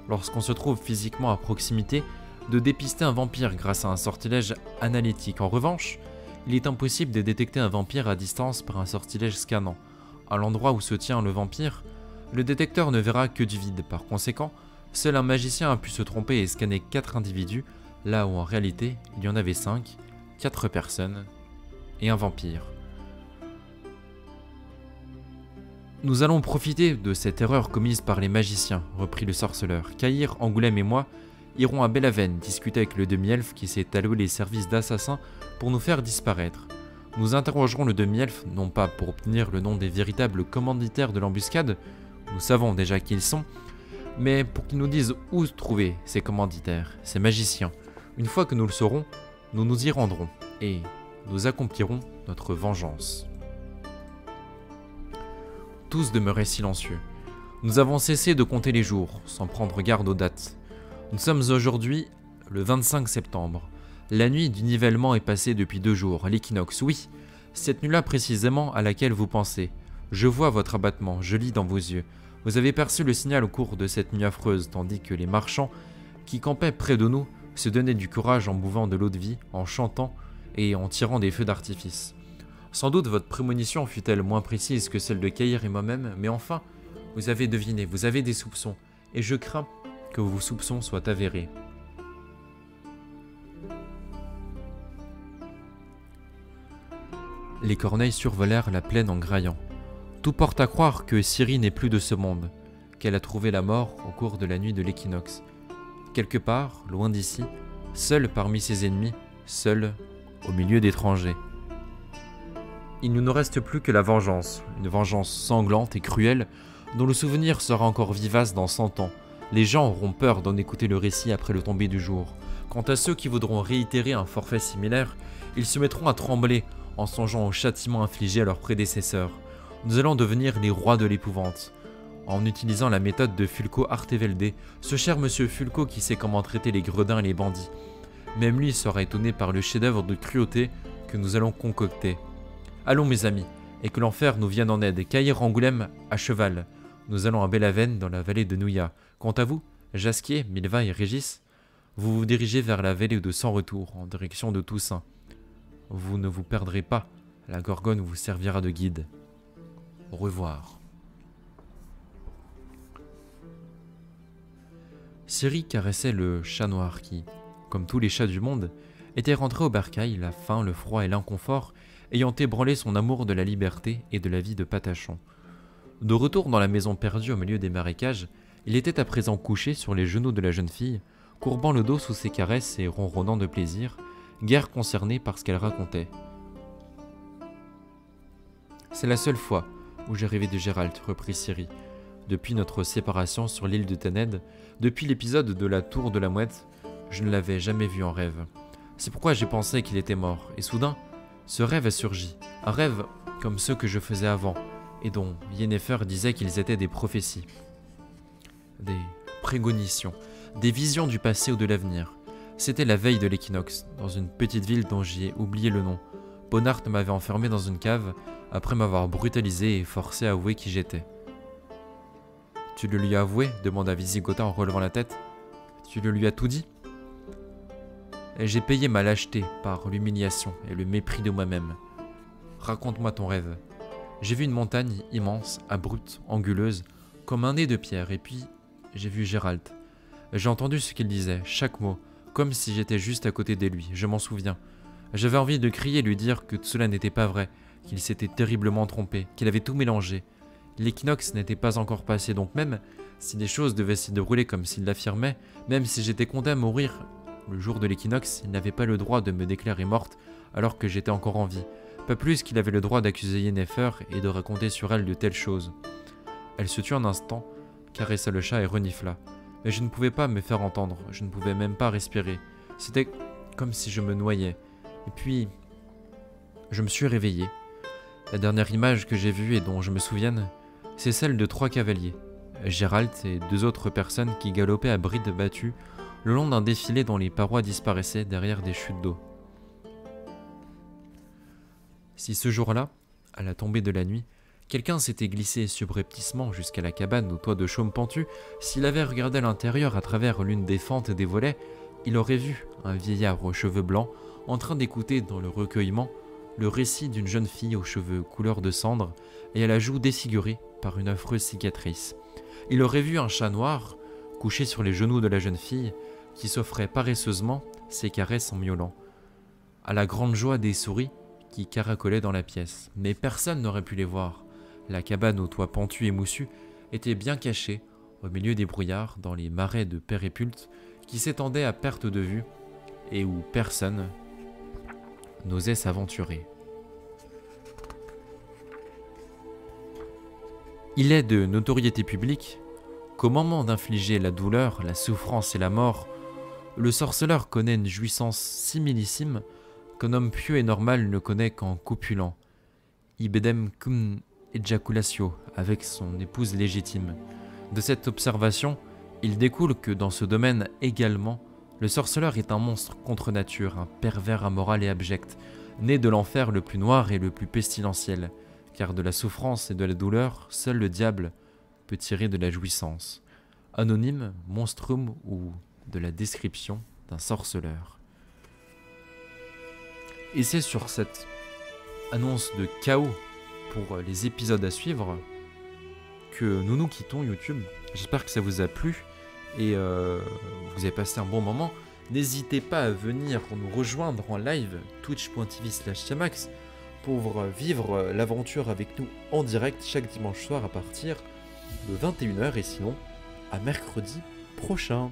S1: lorsqu'on se trouve physiquement à proximité, de dépister un vampire grâce à un sortilège analytique. En revanche, il est impossible de détecter un vampire à distance par un sortilège scannant. À l'endroit où se tient le vampire, le détecteur ne verra que du vide. Par conséquent, Seul un magicien a pu se tromper et scanner 4 individus, là où en réalité il y en avait 5, 4 personnes et un vampire. Nous allons profiter de cette erreur commise par les magiciens, reprit le sorceleur. Caïr, Angoulême et moi irons à Belhaven discuter avec le demi-elfe qui s'est alloué les services d'assassin pour nous faire disparaître. Nous interrogerons le demi-elfe, non pas pour obtenir le nom des véritables commanditaires de l'embuscade, nous savons déjà qui ils sont, mais pour qu'ils nous disent où trouver ces commanditaires, ces magiciens. Une fois que nous le saurons, nous nous y rendrons et nous accomplirons notre vengeance. Tous demeuraient silencieux. Nous avons cessé de compter les jours, sans prendre garde aux dates. Nous sommes aujourd'hui le 25 septembre. La nuit du nivellement est passée depuis 2 jours, l'équinoxe, oui, cette nuit-là précisément à laquelle vous pensez. Je vois votre abattement, je lis dans vos yeux. Vous avez perçu le signal au cours de cette nuit affreuse, tandis que les marchands qui campaient près de nous se donnaient du courage en buvant de l'eau de vie, en chantant et en tirant des feux d'artifice. Sans doute votre prémonition fut-elle moins précise que celle de Caïr et moi-même, mais enfin, vous avez deviné, vous avez des soupçons, et je crains que vos soupçons soient avérés. Les corneilles survolèrent la plaine en graillant. Tout porte à croire que Ciri n'est plus de ce monde, qu'elle a trouvé la mort au cours de la nuit de l'équinoxe. Quelque part, loin d'ici, seule parmi ses ennemis, seule au milieu d'étrangers. Il ne nous reste plus que la vengeance, une vengeance sanglante et cruelle, dont le souvenir sera encore vivace dans 100 ans. Les gens auront peur d'en écouter le récit après le tomber du jour. Quant à ceux qui voudront réitérer un forfait similaire, ils se mettront à trembler en songeant au châtiment infligé à leurs prédécesseurs. Nous allons devenir les rois de l'épouvante. En utilisant la méthode de Fulco Artevelde, ce cher monsieur Fulco qui sait comment traiter les gredins et les bandits. Même lui sera étonné par le chef-d'œuvre de cruauté que nous allons concocter. Allons mes amis, et que l'enfer nous vienne en aide. Caïr Angoulême à cheval. Nous allons à Belhaven dans la vallée de Nouya. Quant à vous, Jasquier, Milva et Régis, vous vous dirigez vers la vallée de Sans Retour, en direction de Toussaint. Vous ne vous perdrez pas, la Gorgone vous servira de guide. Au revoir. Ciri caressait le chat noir qui, comme tous les chats du monde, était rentré au bercail, la faim, le froid et l'inconfort, ayant ébranlé son amour de la liberté et de la vie de Patachon. De retour dans la maison perdue au milieu des marécages, il était à présent couché sur les genoux de la jeune fille, courbant le dos sous ses caresses et ronronnant de plaisir, guère concerné par ce qu'elle racontait. « C'est la seule fois où j'ai rêvé de Gérald, reprit Ciri. Depuis notre séparation sur l'île de Tenned, depuis l'épisode de la tour de la mouette, je ne l'avais jamais vu en rêve. C'est pourquoi j'ai pensé qu'il était mort, et soudain, ce rêve a surgi, un rêve comme ceux que je faisais avant, et dont Yennefer disait qu'ils étaient des prophéties. Des prégonitions, des visions du passé ou de l'avenir. C'était la veille de l'équinoxe, dans une petite ville dont j'ai oublié le nom. Bonnart m'avait enfermé dans une cave, après m'avoir brutalisé et forcé à avouer qui j'étais. « Tu le lui as avoué ?» demanda Visigotha en relevant la tête. « Tu le lui as tout dit ?» Et j'ai payé ma lâcheté par l'humiliation et le mépris de moi-même. Raconte-moi ton rêve. J'ai vu une montagne immense, abrupte, anguleuse, comme un nez de pierre, et puis j'ai vu Gérald. J'ai entendu ce qu'il disait, chaque mot, comme si j'étais juste à côté de lui, je m'en souviens. J'avais envie de crier et lui dire que tout cela n'était pas vrai, qu'il s'était terriblement trompé, qu'il avait tout mélangé. L'équinoxe n'était pas encore passé, donc même si les choses devaient se dérouler comme s'il l'affirmait, même si j'étais condamné à mourir le jour de l'équinoxe, il n'avait pas le droit de me déclarer morte alors que j'étais encore en vie. Pas plus qu'il avait le droit d'accuser Yennefer et de raconter sur elle de telles choses. Elle se tut un instant, caressa le chat et renifla. Mais je ne pouvais pas me faire entendre, je ne pouvais même pas respirer. C'était comme si je me noyais. Et puis, je me suis réveillé. La dernière image que j'ai vue et dont je me souvienne, c'est celle de 3 cavaliers, Gérald et 2 autres personnes qui galopaient à bride battue le long d'un défilé dont les parois disparaissaient derrière des chutes d'eau. Si ce jour-là, à la tombée de la nuit, quelqu'un s'était glissé subrepticement jusqu'à la cabane au toit de chaume pentu, s'il avait regardé à l'intérieur à travers l'une des fentes des volets, il aurait vu un vieillard aux cheveux blancs en train d'écouter dans le recueillement le récit d'une jeune fille aux cheveux couleur de cendre et à la joue défigurée par une affreuse cicatrice. Il aurait vu un chat noir couché sur les genoux de la jeune fille, qui s'offrait paresseusement ses caresses en miaulant, à la grande joie des souris qui caracolaient dans la pièce. Mais personne n'aurait pu les voir. La cabane au toit pentu et moussu était bien cachée, au milieu des brouillards, dans les marais de Pérépulte, qui s'étendaient à perte de vue, et où personne n'osait s'aventurer. Il est de notoriété publique qu'au moment d'infliger la douleur, la souffrance et la mort, le sorceleur connaît une jouissance si millissime qu'un homme pieux et normal ne connaît qu'en copulant, ibedem cum ejaculatio, avec son épouse légitime. De cette observation, il découle que dans ce domaine également, le sorceleur est un monstre contre nature, un pervers amoral et abject, né de l'enfer le plus noir et le plus pestilentiel, car de la souffrance et de la douleur, seul le diable peut tirer de la jouissance. Anonyme, monstrum ou de la description d'un sorceleur. Et c'est sur cette annonce de chaos pour les épisodes à suivre que nous nous quittons YouTube. J'espère que ça vous a plu et vous avez passé un bon moment. N'hésitez pas à venir nous rejoindre en live twitch.tv/tiamax pour vivre l'aventure avec nous en direct chaque dimanche soir à partir de 21h et sinon à mercredi prochain.